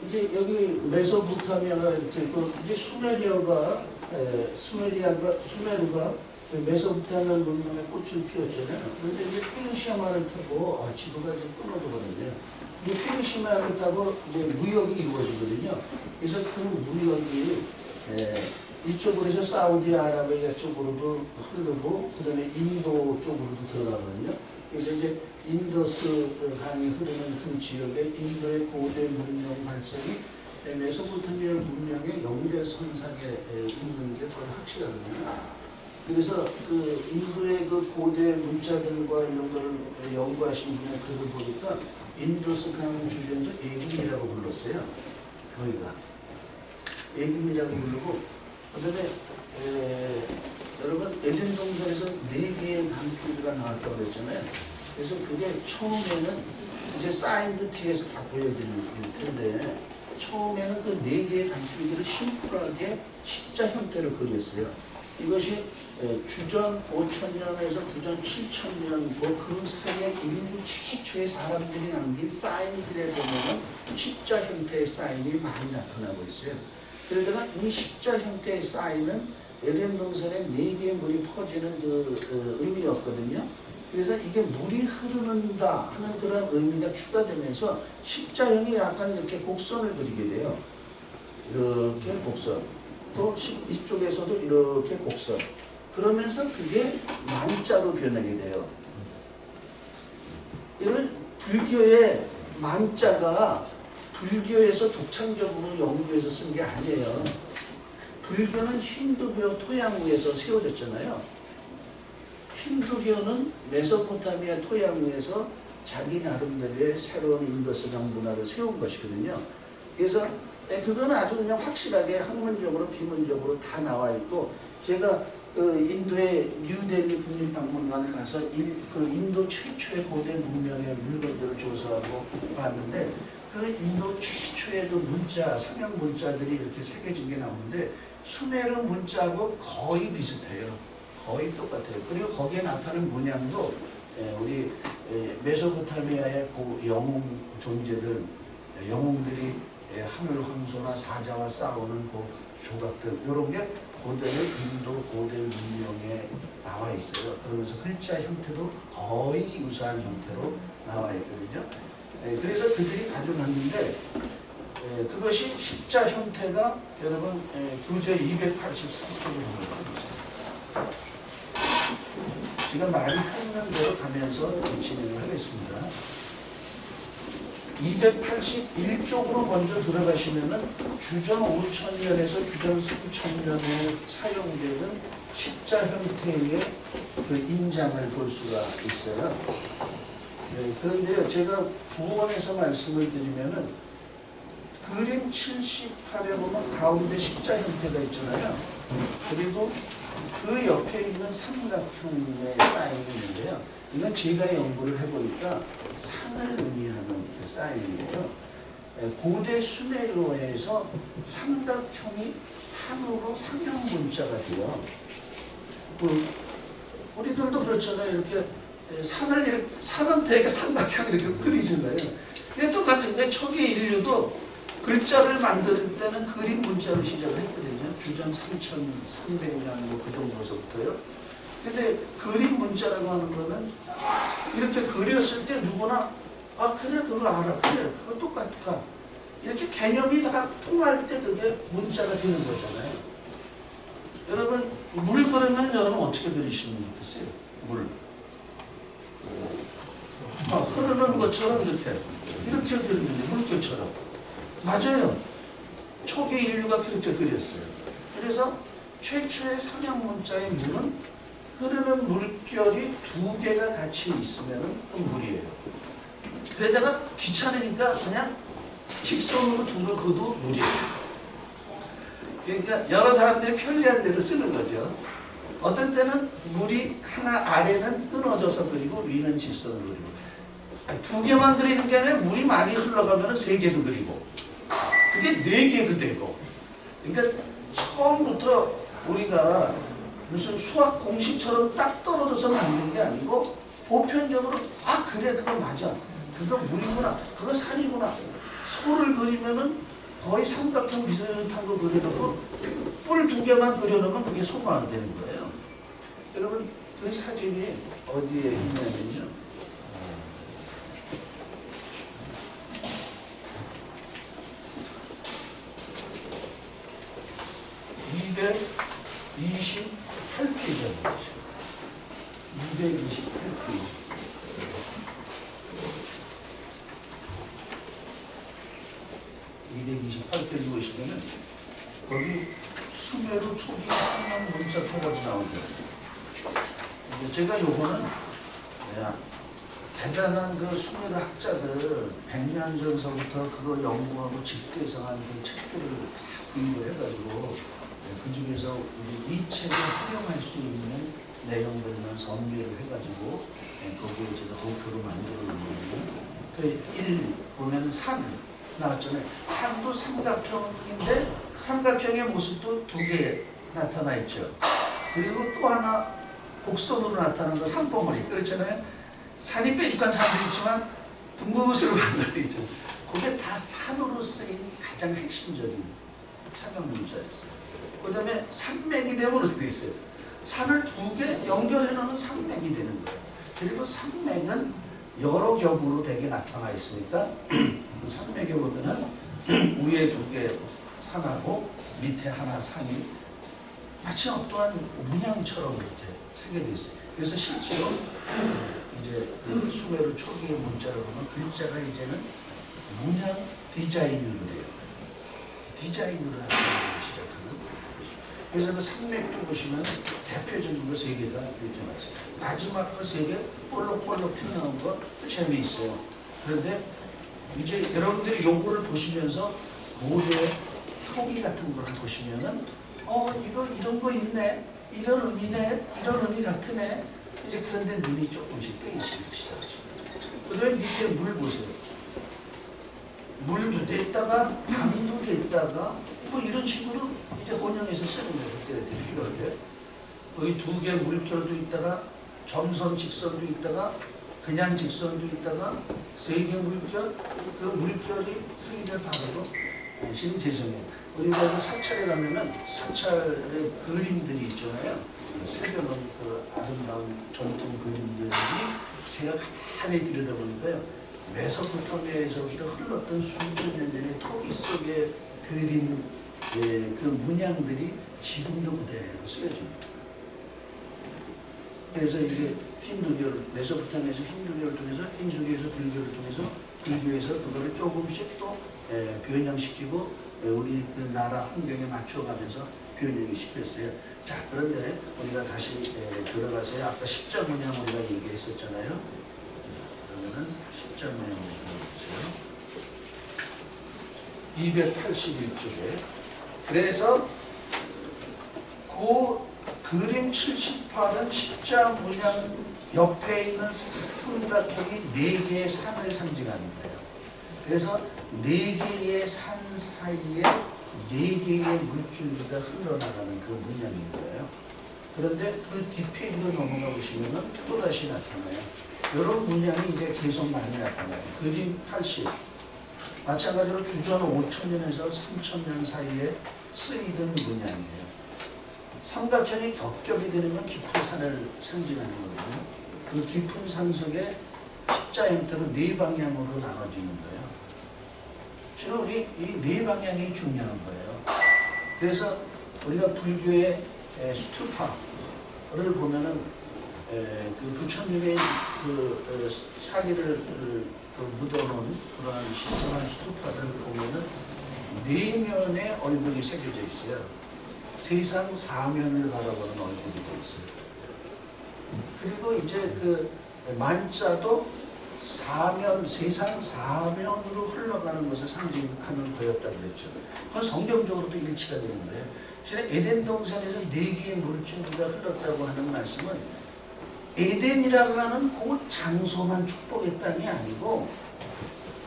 이제 여기 메소포타미아가 이렇게 있고, 이제 수메르가 메소포타미아 문명의 꽃을 피웠잖아요. 그런데 이제 페르시아만을 타고, 지도가 이제 끊어져버렸네요. 이 페르시아만을 타고 이제 무역이 이루어지거든요. 그래서 그 무역이 이쪽으로 해서 사우디아라비아 쪽으로도 흐르고, 그 다음에 인도 쪽으로도 들어가거든요. 그래서 이제 인더스 강이 흐르는 그 지역에 인도의 고대 문명 발성이 메소포타미아 문명의 연결선상에 있는 게 거의 확실하거든요. 그래서 그 인도의 그 고대 문자들과 이런 걸 연구하신 분의 글을 보니까 인더스 강 주변도 에김이라고 불렀어요. 거기가 에김이라고 부르고, 그다음에 여러분 에덴 동산에서 4개의 강줄기가 나왔다고 그랬잖아요. 그래서 그게 처음에는 이제 사인도 뒤에서 다 보여드릴 텐데, 처음에는 그 4개의 강줄기를 심플하게 십자 형태로 그렸어요. 이것이 주전 5,000년에서 주전 7,000년 그 사이에 인류 최초의 사람들이 남긴 사인들에 보면 십자 형태의 사인이 많이 나타나고 있어요. 그러다가 이 십자 형태의 사인은 에덴 동산에 4개의 물이 퍼지는 그 의미였거든요. 그래서 이게 물이 흐르는다 하는 그런 의미가 추가되면서 십자형이 약간 이렇게 곡선을 그리게 돼요. 이렇게 곡선. 또 이쪽에서도 이렇게 곡선. 그러면서 그게 만자로 변하게 돼요. 이를 불교의 만자가 불교에서 독창적으로 연구해서 쓴 게 아니에요. 불교는 힌두교 토양위에서 세워졌잖아요. 힌두교는 메소포타미아 토양위에서 자기 나름대로의 새로운 인더스강 문화를 세운 것이거든요. 그래서 그거는 아주 그냥 확실하게 학문적으로 비문적으로 다 나와 있고, 제가 인도의 뉴델리 국립박물관에 가서 그 인도 최초의 고대 문명의 물건들을 조사하고 봤는데, 그 인도 최초의 그 문자, 상형 문자들이 이렇게 새겨진 게 나오는데 수메르 문자하고 거의 비슷해요. 거의 똑같아요. 그리고 거기에 나타나는 문양도 우리 메소포타미아의 그 영웅 존재들, 영웅들이 하늘 황소나 사자와 싸우는 그 조각들, 이런 게 고대의 인도 고대 문명에 나와 있어요. 그러면서 글자 형태도 거의 유사한 형태로 나와 있거든요. 그래서 그들이 가져갔는데 그것이 십자 형태가 여러분 교재 283쪽으로 있어요. 제가 말이 흐르는 대로 가면서 진행을 하겠습니다. 281쪽으로 먼저 들어가시면은 주전 5,000년에서 주전 3,000년에 사용되는 십자 형태의 그 인장을 볼 수가 있어요. 그런데요, 제가 부원에서 말씀을 드리면은 그림 78에 보면 가운데 십자 형태가 있잖아요. 그리고 그 옆에 있는 삼각형의 사인이 있는데요. 이건 제가 연구를 해보니까 산을 의미하는 그 사인인데요. 고대 수메르어에서 삼각형이 산으로 상형 문자가 돼요. 우리들도 그렇잖아요. 이렇게 산은 되게 삼각형 이렇게 그리잖아요. 이게 똑같은데 초기 인류도 글자를 만들 때는 그림 문자로 시작을 했거든요. 주전 3,300년 뭐 그 정도서부터요. 근데 그림 문자라고 하는 거는 이렇게 그렸을 때 누구나 그래 그거 알아, 그래 그거 똑같아, 이렇게 개념이 다 통할 때 그게 문자가 되는 거잖아요. 여러분 물 그리면 여러분 어떻게 그리시면 좋겠어요? 물 흐르는 것처럼 이렇게 그리는데 물결처럼. 맞아요. 초기 인류가 그렇게 그렸어요. 그래서 최초의 상형 문자의 물은 흐르는 물결이 2개가 같이 있으면 물이에요. 그러다가 귀찮으니까 그냥 직선으로 둘을 그어도 물이에요. 그러니까 여러 사람들이 편리한 대로 쓰는 거죠. 어떤 때는 물이 하나 아래는 끊어져서 그리고 위는 직선으로 그리고, 2개만 그리는 게 아니라 물이 많이 흘러가면 3개도 그리고, 그게 4개도 되고. 그러니까 처음부터 우리가 무슨 수학 공식처럼 딱 떨어져서 만든 게 아니고 보편적으로 그래 그거 맞아, 그거 물이구나, 그거 산이구나. 소를 그리면은 거의 삼각형 비슷한 거 그려놓고 뿔 2개만 그려놓으면 그게 소가 안 되는 거예요. 여러분 그 사진이 어디에 있냐면요, (228페이지입니다) 228페이지. 보시면은 거기 수메르 초기 상형 문자 토벌이 나오죠. 제가 요거는 대단한 그 수메르 학자들 100년 전서부터 그거 연구하고 집대성한 그 책들을 다 구입을 해가지고 그 중에서 우리 이 책을 활용할 수 있는 내용들만 선별을 해가지고 거기에 제가 도표로 만들어 놓은 거예요. 그 1 보면 산 나왔잖아요. 산도 삼각형인데 삼각형의 모습도 2개 나타나 있죠. 그리고 또 하나 곡선으로 나타난 거 산봉우리 그렇잖아요. 산이 뾰족한 산도 있지만 둥그스로 간 것도 있잖아요. 그게 다 산으로 쓰인 가장 핵심적인 차명 문자였어요. 그 다음에 산맥이 되면 어떻게 있어요? 산을 두 개 연결해 놓은 산맥이 되는 거예요. 그리고 산맥은 여러 겹으로 되게 나타나 있으니까 그 산맥에 보면은 위에 두 개 산하고 밑에 하나 산이 마치 어떠한 문양처럼 이렇게 새겨져 있어요. 그래서 실제로 이제 그 수메르 초기의 문자를 보면 글자가 이제는 문양 디자인으로 돼요. 디자인으로 나타나기 시작하는. 그래서 그 산맥도 보시면 대표적인 거 세 개가 이렇게 나왔어요. 마지막 거 세 개 볼록볼록 튀어나온 거 재미있어요. 그런데 이제 여러분들이 요거를 보시면서 고대 토기 같은 거를 보시면은 이거 이런 거 있네, 이런 의미네, 이런 의미 같으네. 이제 그런데 눈이 조금씩 떼이기 시작하시죠. 그다음에 밑에 물 보세요. 물도 됐다가 방도 됐다가 뭐 이런 식으로 이제 혼용해서 쓰는 거예요. 그때 필요하게. 여기 두 개 물결도 있다가 점선 직선도 있다가 그냥 직선도 있다가 세 개 물결, 그 물결이 크기가 다르고 실은 죄송해요. 우리가 그 사찰에 가면은 사찰의 그림들이 있잖아요. 새겨놓은 그 아름다운 전통 그림들이 제가 가만히 들여다보니까요. 메소포타미아에서부터 흘렀던 수천 년 전의 토기 속의 그림, 그 문양들이 지금도 그대로 쓰여집니다. 그래서 이게 힌두교를, 메소포타미아에서 힌두교를 통해서, 힌두교에서 불교를 통해서, 불교에서 그거를 조금씩 또 변형시키고 우리 그 나라 환경에 맞춰가면서 변형이 시켰어요. 자, 그런데 우리가 다시 들어가서요. 아까 십자 문양 우리가 얘기했었잖아요. 그러면은 십자 문양을 들어보세요. 281쪽에. 그래서 그 그림 78은 십자 문양 옆에 있는 삼각형이 4개의 산을 상징하는 거예요. 그래서 4개의 산 사이에 4개의 물줄기가 흘러나가는 그 문양인 거예요. 그런데 그 뒷페이지로 넘어가 보시면은 또다시 나타나요. 이런 문양이 이제 계속 많이 나타나요. 그림 80. 마찬가지로 주전 5,000년에서 3,000년 사이에 쓰이던 문양이에요. 삼각형이 겹겹이 되면 깊은 산을 상징하는 거거든요. 그 깊은 산 속에 십자 형태로 4방향으로 나눠지는 거예요. 실은 우리 이 4방향이 중요한 거예요. 그래서 우리가 불교의 스투파를 보면은 그 부처님의 그 사기를 묻어놓은 그러한 신성한 스투파를 보면은 4면의 얼굴이 새겨져 있어요. 세상 4면을 바라보는 얼굴이 되어 있어요. 그리고 이제 그 만자도 세상 4면으로 흘러가는 것을 상징하는 거였다고 그랬죠. 그건 성경적으로도 일치가 되는 거예요. 실은 에덴 동산에서 4개의 물줄기가 흘렀다고 하는 말씀은 에덴이라고 하는 그 장소만 축복의 땅이 아니고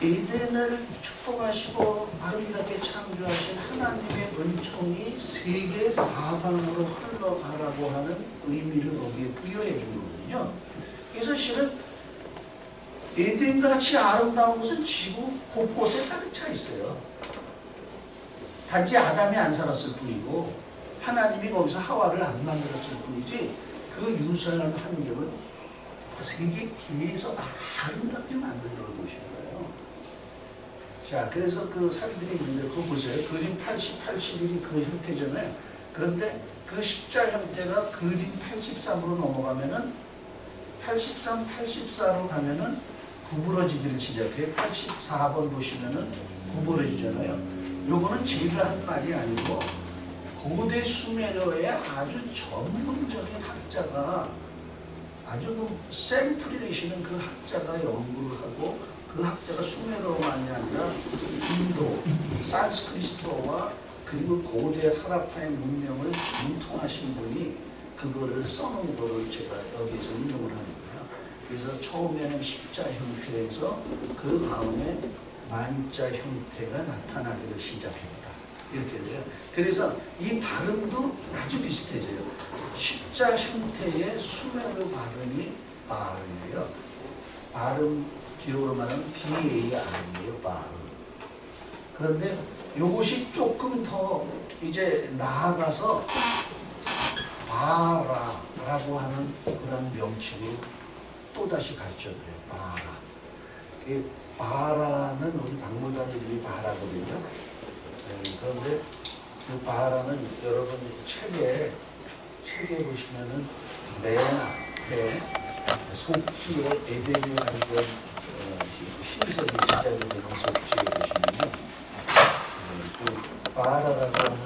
에덴을 축복하시고 아름답게 창조하신 하나님의 은총이 세계 사방으로 흘러가라고 하는 의미를 거기에 부여해 준 거거든요. 그래서 실은 에덴같이 아름다운 곳은 지구 곳곳에 가득 차 있어요. 단지 아담이 안 살았을 뿐이고 하나님이 거기서 하와를 안 만들었을 뿐이지 그 유사한 환경은 세계 계속 아름답게 만든 곳인 거예요. 자, 그래서 그 산들이 있는데 그거 보세요. 그림 80, 81이 그 형태잖아요. 그런데 그 십자 형태가 그림 83으로 넘어가면은 83, 84로 가면은 구부러지기를 시작해요. 84번 보시면은 구부러지잖아요. 요거는 제가 한 말이 아니고 고대 수메르의 아주 전문적인 학자가 아주 그 샘플이 되시는 그 학자가 연구를 하고 그 학자가 수메르만이 아니라 인도, 산스크리트어와 그리고 고대 하라파의 문명을 정통하신 분이 그거를 써놓은 거를 제가 여기에서 인용을 하는 거예요. 그래서 처음에는 십자 형태에서 그 다음에 만자 형태가 나타나기를 시작합니다. 이렇게 돼요. 그래서 이 발음도 아주 비슷해져요. 십자 형태의 수메르 발음이 발이에요. 발음 기록으로 말하면 BAR이에요. 발. 그런데 이것이 조금 더 이제 나아가서 바라라고 하는 그런 명칭으로 또다시 발전해요. 바라. 이 바라는 우리 박물관 이름이 바라거든요. 그런데 그 바라는 여러분 책에 보시면은 맨 앞에 속지에 에덴이라는 그 신석이 시작이 되는 속지에 보시면요. 그 바라라고 하는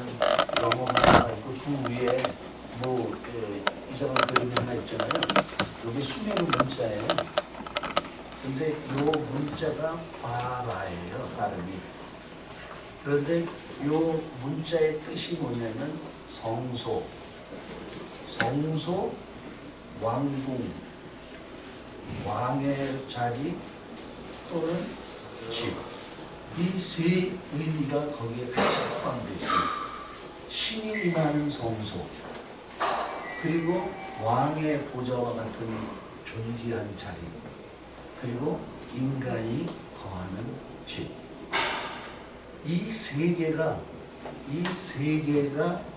영어 문자가 있고 그 위에 뭐 이상한 그림이 하나 있잖아요. 여기 수메르 문자예요. 근데 요 문자가 바라예요. 발음이. 그런데 요 문자의 뜻이 뭐냐면 성소, 왕궁, 왕의 자리 또는 집. 이 세 의미가 거기에 같이 포함되어 있습니다. 신이 임하는 성소, 그리고 왕의 보좌와 같은 존귀한 자리, 그리고 인간이 거하는 집. 이 세 개가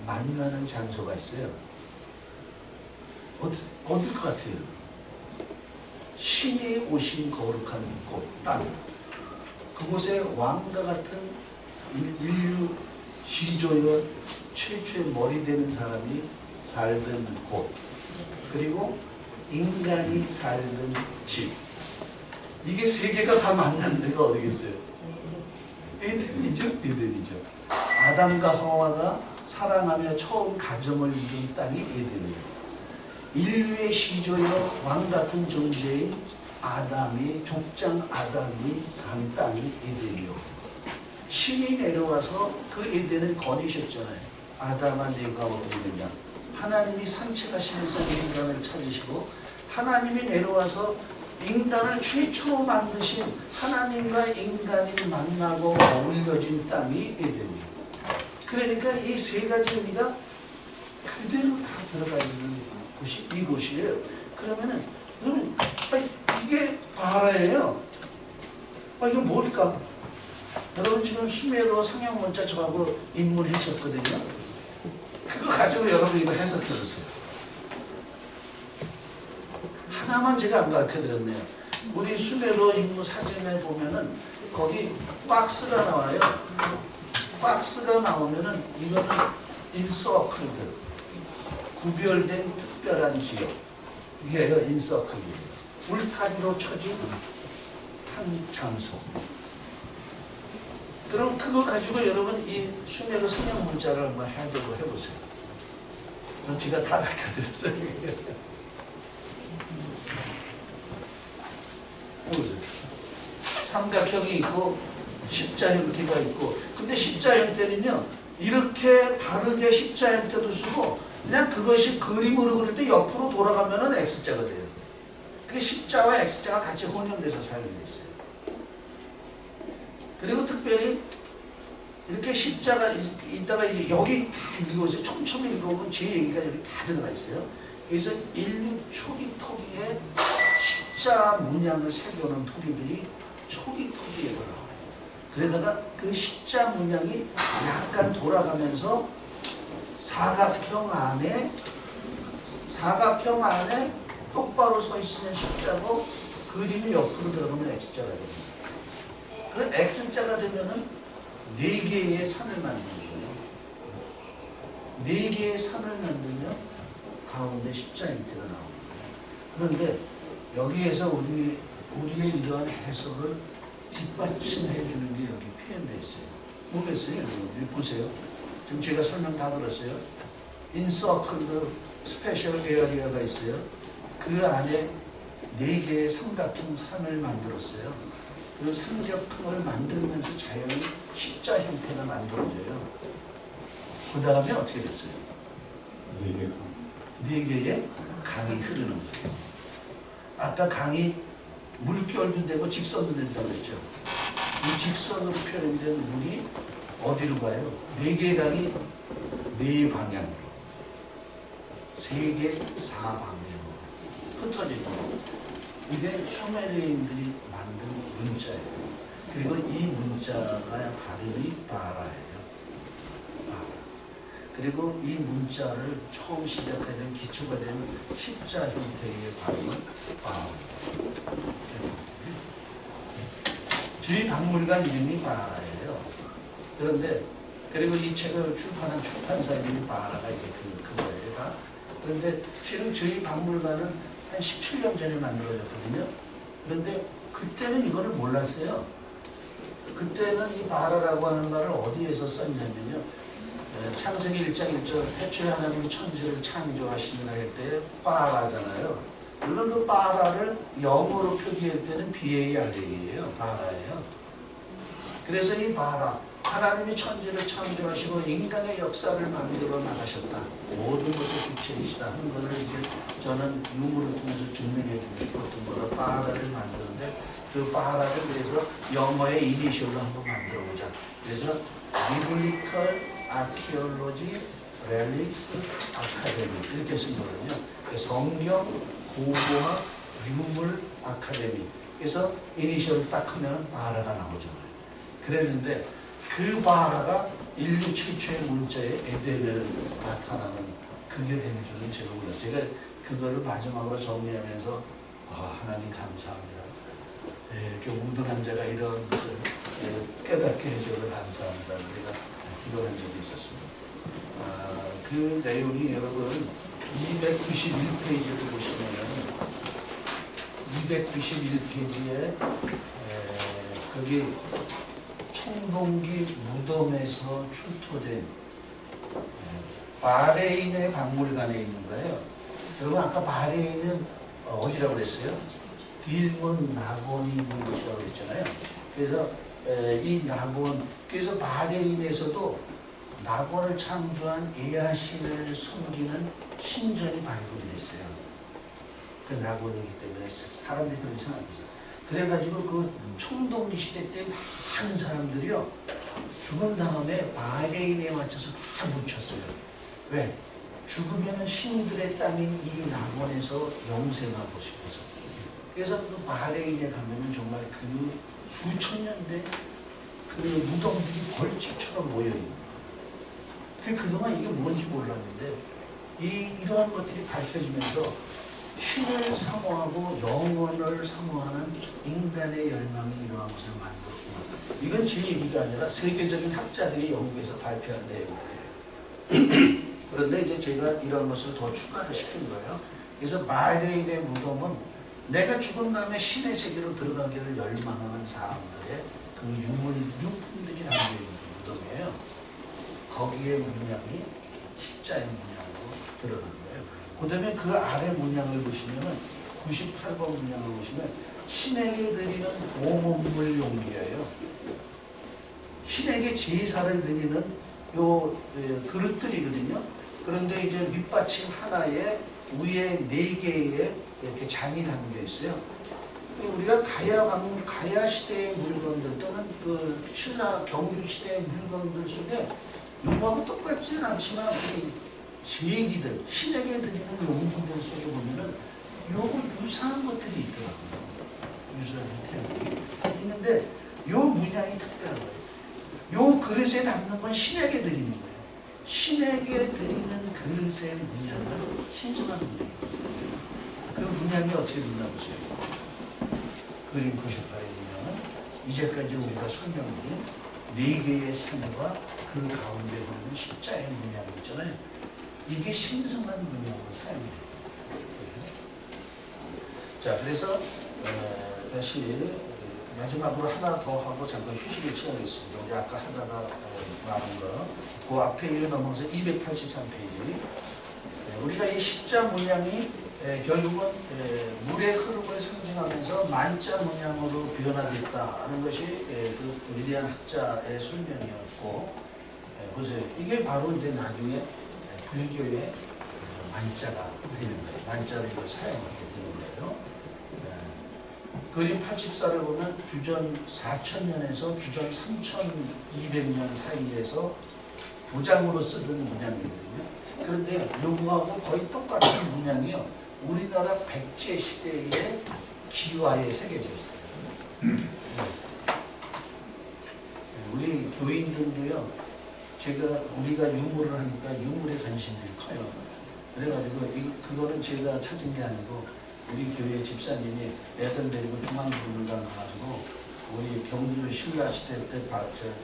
만나는 장소가 있어요. 어딜 것 같아요? 신이 오신 거룩한 곳, 땅. 그곳에 왕과 같은 인류 시조의 최초의 머리 되는 사람이 살던 곳, 그리고 인간이 살던 집. 이게 세 개가 다 만난 데가 어디겠어요? 에덴이죠. 아담과 하와가 사랑하며 처음 가정을 이룬 땅이 에덴이에요. 인류의 시조여 왕 같은 존재인 아담이, 족장 아담이 산 땅이 에덴이요. 신이 내려와서 그 에덴을 거니셨잖아요. 아담아 네가 어떻게 되냐. 하나님이 산책하시면서 인간을 찾으시고, 하나님이 내려와서 인간을 최초로 만드신 하나님과 인간이 만나고 어울려진 땅이 에덴이에요. 그러니까 이 세 가지 의미가 그대로 다 들어가 있는 곳이 이곳이에요. 그러면 이게 바라예요. 이거 뭘까? 여러분 지금 수메르 상형문자 저하고 입문하셨거든요. 그거 가지고 여러분 이거 해석해 보세요. 하나만 제가 안 가르쳐 드렸네요. 우리 수메르 인물 사진에 보면은 거기 박스가 나와요. 박스가 나오면은 이거는 인서클드, 구별된 특별한 지역. 이게 인서클드예요. 울타리로 쳐진 한 장소. 그럼 그거 가지고 여러분 이 수메르 성형 문자를 한번 해보세요. 제가 다 가르쳐드렸어요. 삼각형이 있고 십자 형태가 있고, 근데 십자 형태는요 이렇게 다르게 십자 형태도 쓰고, 그냥 그것이 그림으로 그릴 때 옆으로 돌아가면은 X자가 돼요. 그게 십자와 X자가 같이 혼용돼서 사용이 됐어요. 그리고 특별히 이렇게 십자가 있다가 여기 다 읽어보세요. 촘촘히 읽어보면 제 얘기가 여기 다 들어가 있어요. 그래서 인류 초기 토기에 십자 문양을 새겨놓은 토기들이 초기 토기에 나와요. 그러다가 그 십자 문양이 약간 돌아가면서 사각형 안에 똑바로 서 있으면 십자고, 그림이 옆으로 들어가면 X자가 됩니다. 그 X자가 되면은 4개의 산을 만드는 거예요. 4개의 산을 만들면 가운데 십자 형태가 나옵니다. 그런데 여기에서 우리의 이러한 해석을 뒷받침해 주는 게 여기 표현되어 있어요. 뭐겠어요? 여기 보세요. 지금 제가 설명 다 들었어요. 인서클드 스페셜 에어리아가 있어요. 그 안에 4개의 삼각형 산을 만들었어요. 그 삼각형을 만들면서 자연히 십자 형태가 만들어져요. 그 다음에 어떻게 됐어요? 4개의 강이 흐르는 거예요. 아까 강이 물결도 되고 직선도 된다고 했죠. 이 직선으로 표현된 물이 어디로 가요? 네 개의 강이 네 방향으로, 세계 사방향으로 흩어지고, 이게 수메르인들이 만든 문자예요. 그리고 이 문자가 발음이 바라예요. 바라. 그리고 이 문자를 처음 시작하는 기초가 된 십자 형태의 발음은 바라. 저희 박물관 이름이 바라예요. 그런데 그리고 이 책을 출판한 출판사 이름이 바라가 이제 그거예요. 그런데 실은 저희 박물관은 한 17년 전에 만들어졌거든요. 그런데 그때는 이거를 몰랐어요. 그때는 이 바라라고 하는 말을 어디에서 썼냐면요. 창세기 1장 1절 태초에 하나님이 천지를 창조하시느라 할 때 바라잖아요. 물론 그 바라를 영어로 표기할 때는 BARA예요. 바라예요. 그래서 이 바라, 하나님이 천지를 창조하시고 인간의 역사를 만들어 나가셨다. 모든 것의 주체이시다 하는 것을 이제 저는 유물을 통해서 증명해 주고 싶었던 거라 바라를 만드는데, 그 바라를 위해서 영어의 이니셜로 한번 만들어 보자. 그래서 Biblical Archaeology Relics Academy 이렇게 쓴 거거든요. 성경 고고학 유물 아카데미. 그래서 이니셜을 딱 하면 바라가 나오잖아요. 그랬는데 그 바라가 인류 최초의 문자의 에덴을 나타나는 그게 된 줄은 제가 몰랐어요. 제가 그거를 마지막으로 정리하면서 하나님 감사합니다. 이렇게 우둔한 자가 이런 것을 깨닫게 해줘서 감사합니다. 우리가 기도한 적이 있었습니다. 그 내용이 여러분 291페이지를 보시면은 291페이지에 거기 청동기 무덤에서 출토된 바레인의 박물관에 있는 거예요. 여러분 아까 바레인은 어디라고 그랬어요? 딜문 나곤이 있는 곳이라고 그랬잖아요. 그래서 이 나곤, 그래서 바레인에서도 나곤을 창조한 에아신을 숨기는 신전이 발굴이 됐어요. 그 나곤이기 때문에 사람들이 그런 생각했어요. 그래가지고 그 청동기 시대 때 많은 사람들이요 죽은 다음에 바레인에 맞춰서 다 묻혔어요. 왜? 죽으면 신들의 땅인 이 나곤에서 영생하고 싶어서. 그래서 그 바레인에 가면은 정말 그 수천 년 된 그 무덤들이 벌집처럼 모여있는. 그동안 이게 뭔지 몰랐는데 이러한 것들이 밝혀지면서 신을 사모하고 영혼을 사모하는 인간의 열망이 이러한 것을 만들었구나. 이건 제 얘기가 아니라 세계적인 학자들이 영국에서 발표한 내용이에요. 그런데 이제 제가 이런 것을 더 추가를 시킨 거예요. 그래서 바레인의 무덤은 내가 죽은 다음에 신의 세계로 들어가기를 열망하는 사람들의 그 유품들이 담겨있는 무덤이에요. 거기에 문양이 십자의 문양으로 들어간 거예요. 그 다음에 그 아래 문양을 보시면은 98번 문양을 보시면 신에게 드리는 봉헌물 용기예요. 신에게 제사를 드리는 요 그릇들이거든요. 그런데 이제 밑받침 하나에 위에 4개의 이렇게 잔이 담겨 있어요. 우리가 가야 시대의 물건들 또는 그 신라 경주 시대의 물건들 속에 이거하고 똑같지는 않지만 이 제기들, 신에게 드리는 용기들 속에 보면은 요거 유사한 것들이 있더라고요. 유사한 태양이 있는데 요 문양이 특별한 거예요. 요 그릇에 담는 건 신에게 드리는 거예요. 신에게 드리는 그릇의 문양은 신성한 문양이에요. 그 문양이 어떻게 됐나 보세요. 그림 98의 문양은 이제까지 우리가 설명드린 4개의 산과 그 가운데 보이는 십자의 문양이 있잖아요. 이게 신성한 문양으로 사용이 됩니다. 자, 그래서 다시 마지막으로 하나 더 하고 잠깐 휴식을 취하겠습니다. 우리 아까 하다가 말한 거. 그 앞에 넘어서 283페이지. 우리가 이 십자 문양이 결국은 물의 흐름을 상징하면서 만자 문양으로 변화됐다는 것이 그 위대한 학자의 설명이었고, 보세요. 이게 바로 이제 나중에 불교의 만자가 되는 거예요. 만자를 이걸 사용하게 되는 거예요. 그림 84를 보면 주전 4000년에서 주전 3200년 사이에서 도장으로 쓰던 문양이거든요. 그런데 요거하고 거의 똑같은 문양이요. 우리나라 백제 시대의 기와에 새겨져 있어요. 우리 교인들도요. 우리가 유물을 하니까 유물에 관심들이 커요. 그래가지고 그거는 제가 찾은 게 아니고 우리 교회 집사님이 애들 데리고 중앙박물관 가가지고 우리 경주 신라 시대 때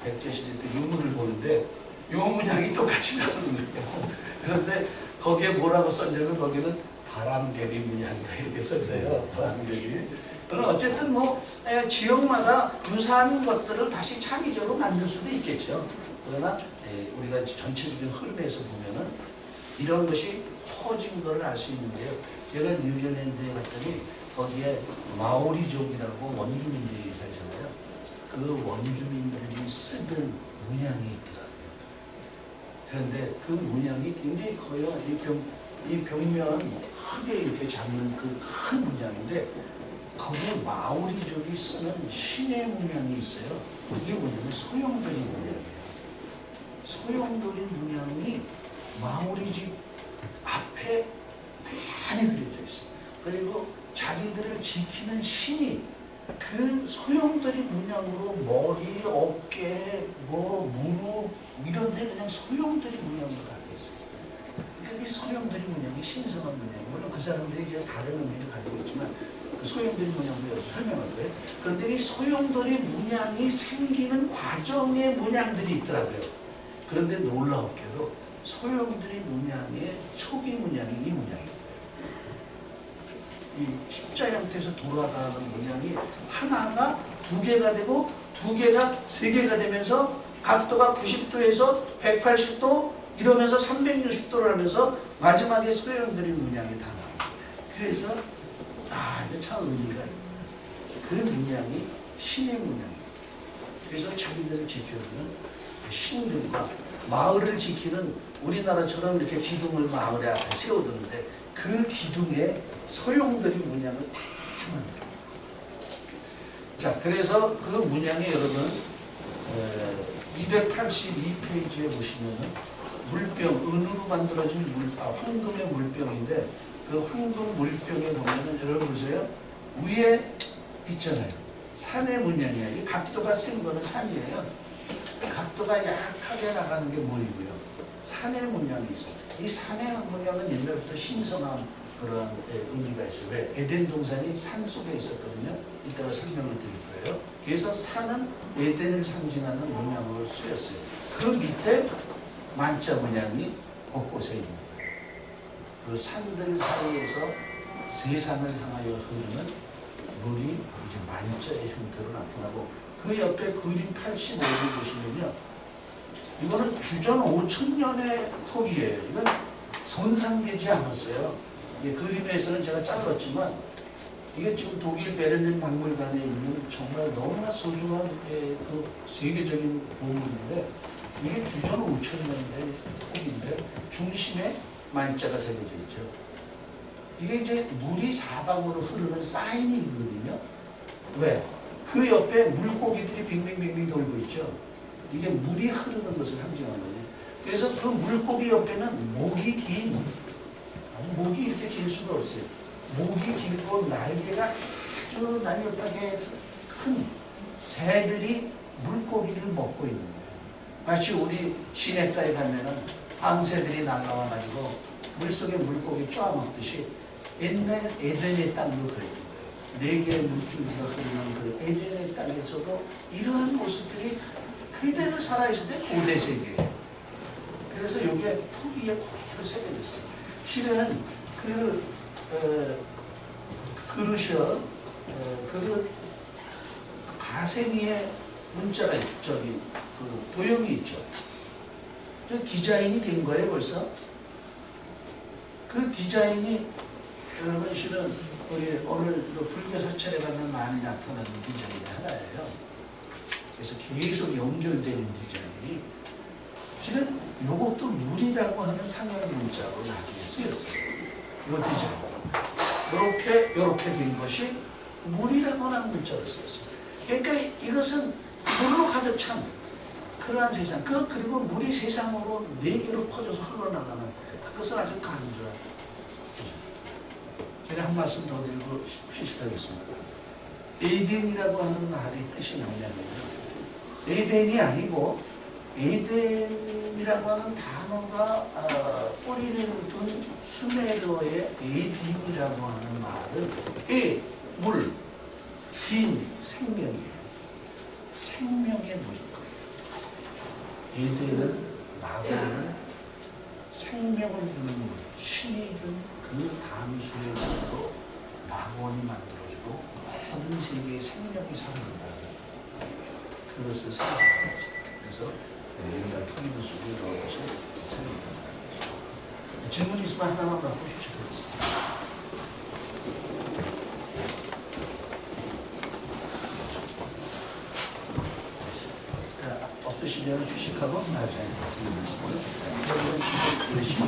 백제 시대 때 유물을 보는데 요 문양이 똑같이 나오는 거예요. 그런데 거기에 뭐라고 썼냐면 거기는 바람개비 문양이다 이렇게 썼대요. 바람개비. 그럼 어쨌든 뭐 지역마다 유사한 것들을 다시 창의적으로 만들 수도 있겠죠. 그러나 우리가 전체적인 흐름에서 보면은 이런 것이 퍼진 것을 알 수 있는데요. 제가 뉴질랜드에 갔더니 거기에 마오리족이라고 원주민들이 살잖아요. 그 원주민들이 쓰던 문양이 있더라고요. 그런데 그 문양이 굉장히 커요. 이 벽면 크게 이렇게 잡는 그 큰 문양인데 거기에 마오리족이 쓰는 신의 문양이 있어요. 그게 뭐냐면 소용돌이 문양이에요. 소용돌이 문양이 마오리집 앞에 많이 그려져 있어요. 그리고 자기들을 지키는 신이 그 소용돌이 문양으로 머리, 어깨, 무릎 이런 데 그냥 소용돌이 문양으로 달려 있어요. 그게 소용돌이 문양이 신성한 문양이에요. 물론 그 사람들이 이제 다른 의미를 가지고 있지만 그 소용돌이 문양도 여기서 설명할 거예요. 그런데 이 소용돌이 문양이 생기는 과정의 문양들이 있더라고요. 그런데 놀라웠게도 소용돌이 문양의 초기 문양이 이 문양이에요. 이 십자 형태에서 돌아가는 문양이 하나가 두 개가 되고 두 개가 세 개가 되면서 각도가 90도에서 180도 이러면서 360도를 하면서 마지막에 소용돌이 문양이 다 나옵니다. 그래서 이게 참 의미가 있는 그 문양이 신의 문양이에요. 그래서 자기들을 지켜주는 신들과 마을을 지키는 우리나라처럼 이렇게 기둥을 마을에 앞에 세워두는데 그 기둥에 소용돌이 문양을 다 만들어요. 자, 그래서 그 문양에 여러분 282페이지에 보시면은 물병, 은으로 만들어진 황금의 물병인데 그 황금 물병에 보면은 여러분 보세요. 위에 있잖아요. 산의 문양이에요. 이 각도가 센 거는 산이에요. 각도가 약하게 나가는 게 보이고요. 산의 문양이 있어요. 이 산의 문양은 옛날부터 신성한 그런 의미가 있어요. 왜? 에덴 동산이 산 속에 있었거든요. 이따가 설명을 드릴 거예요. 그래서 산은 에덴을 상징하는 문양으로 쓰였어요. 그 밑에 만자 문양이 곳곳에 있는 거예요. 그 산들 사이에서 세상을 향하여 흐르는 물이 이제 만자의 형태로 나타나고 그 옆에 그림 85를 보시면요. 이거는 주전 5000년의 톡이에요. 이건 손상되지 않았어요. 그림에서는 제가 잘랐지만 이게 지금 독일 베를린 박물관에 있는 정말 너무나 소중한 그 세계적인 보물인데 이게 주전 5000년대 톡인데 중심에 만자가 새겨져 있죠. 이게 이제 물이 사방으로 흐르는 사인이 있거든요. 왜? 그 옆에 물고기들이 빙빙빙빙 돌고 있죠. 이게 물이 흐르는 것을 상징하는 거예요. 그래서 그 물고기 옆에는 목이 긴, 목이 이렇게 길 수가 없어요. 목이 길고 날개가 아주 날렵하게 큰 새들이 물고기를 먹고 있는 거예요. 마치 우리 시냇가에 가면은 황새들이 날라와가지고 물속에 물고기 쫙 먹듯이 옛날 에덴의 땅도 그랬던 거예요. 네 개의 물줄기가 흐르는 그 에덴의 땅에서도 이러한 모습들이 그대로 살아있을 때 고대 세계예요. 그래서 여기에 토기에 그대로 새겨졌어요. 실은 그릇 가생이의 문자가 저기 그 도형이 있죠. 그 디자인이 된 거예요 벌써. 그 디자인이 여러분 실은 우리 오늘 불교 사찰에 가면 많이 나타나는 디자인이 하나예요. 그래서 계속 연결되는 디자인이 실은 이것도 물이라고 하는 상형 문자로 나중에 쓰였어요. 이 디자인. 이렇게 된 것이 물이라고 하는 문자를 썼어요. 그러니까 이것은 물로 가득 찬 그러한 세상, 그리고 물이 세상으로 네 개로 퍼져서 흘러나가는 그것을 아주 강조한. 제가 한 말씀 더 드리고 휴식하겠습니다. 에덴이라고 하는 말의 뜻이 뭐냐면요, 에덴이 아니고 에덴이라고 하는 단어가 뿌리를 둔 수메르어의 에딘이라고 하는 말은 물, 딘, 생명이에요. 생명의 물일 거예요. 에덴은 나무는 생명을 주는 물, 신이 준 그 담수의 물로 낙원이 만들어지고 모든 세계의 생명이 살아난다. 그것을 생각하는 것이다. 그래서 인간 통일의 속에 넣어서 생각한다는 것이다. 질문 있으면 하나만 갖고 휴식하겠습니다. 없으시면 휴식하고 나중에 여러분 지금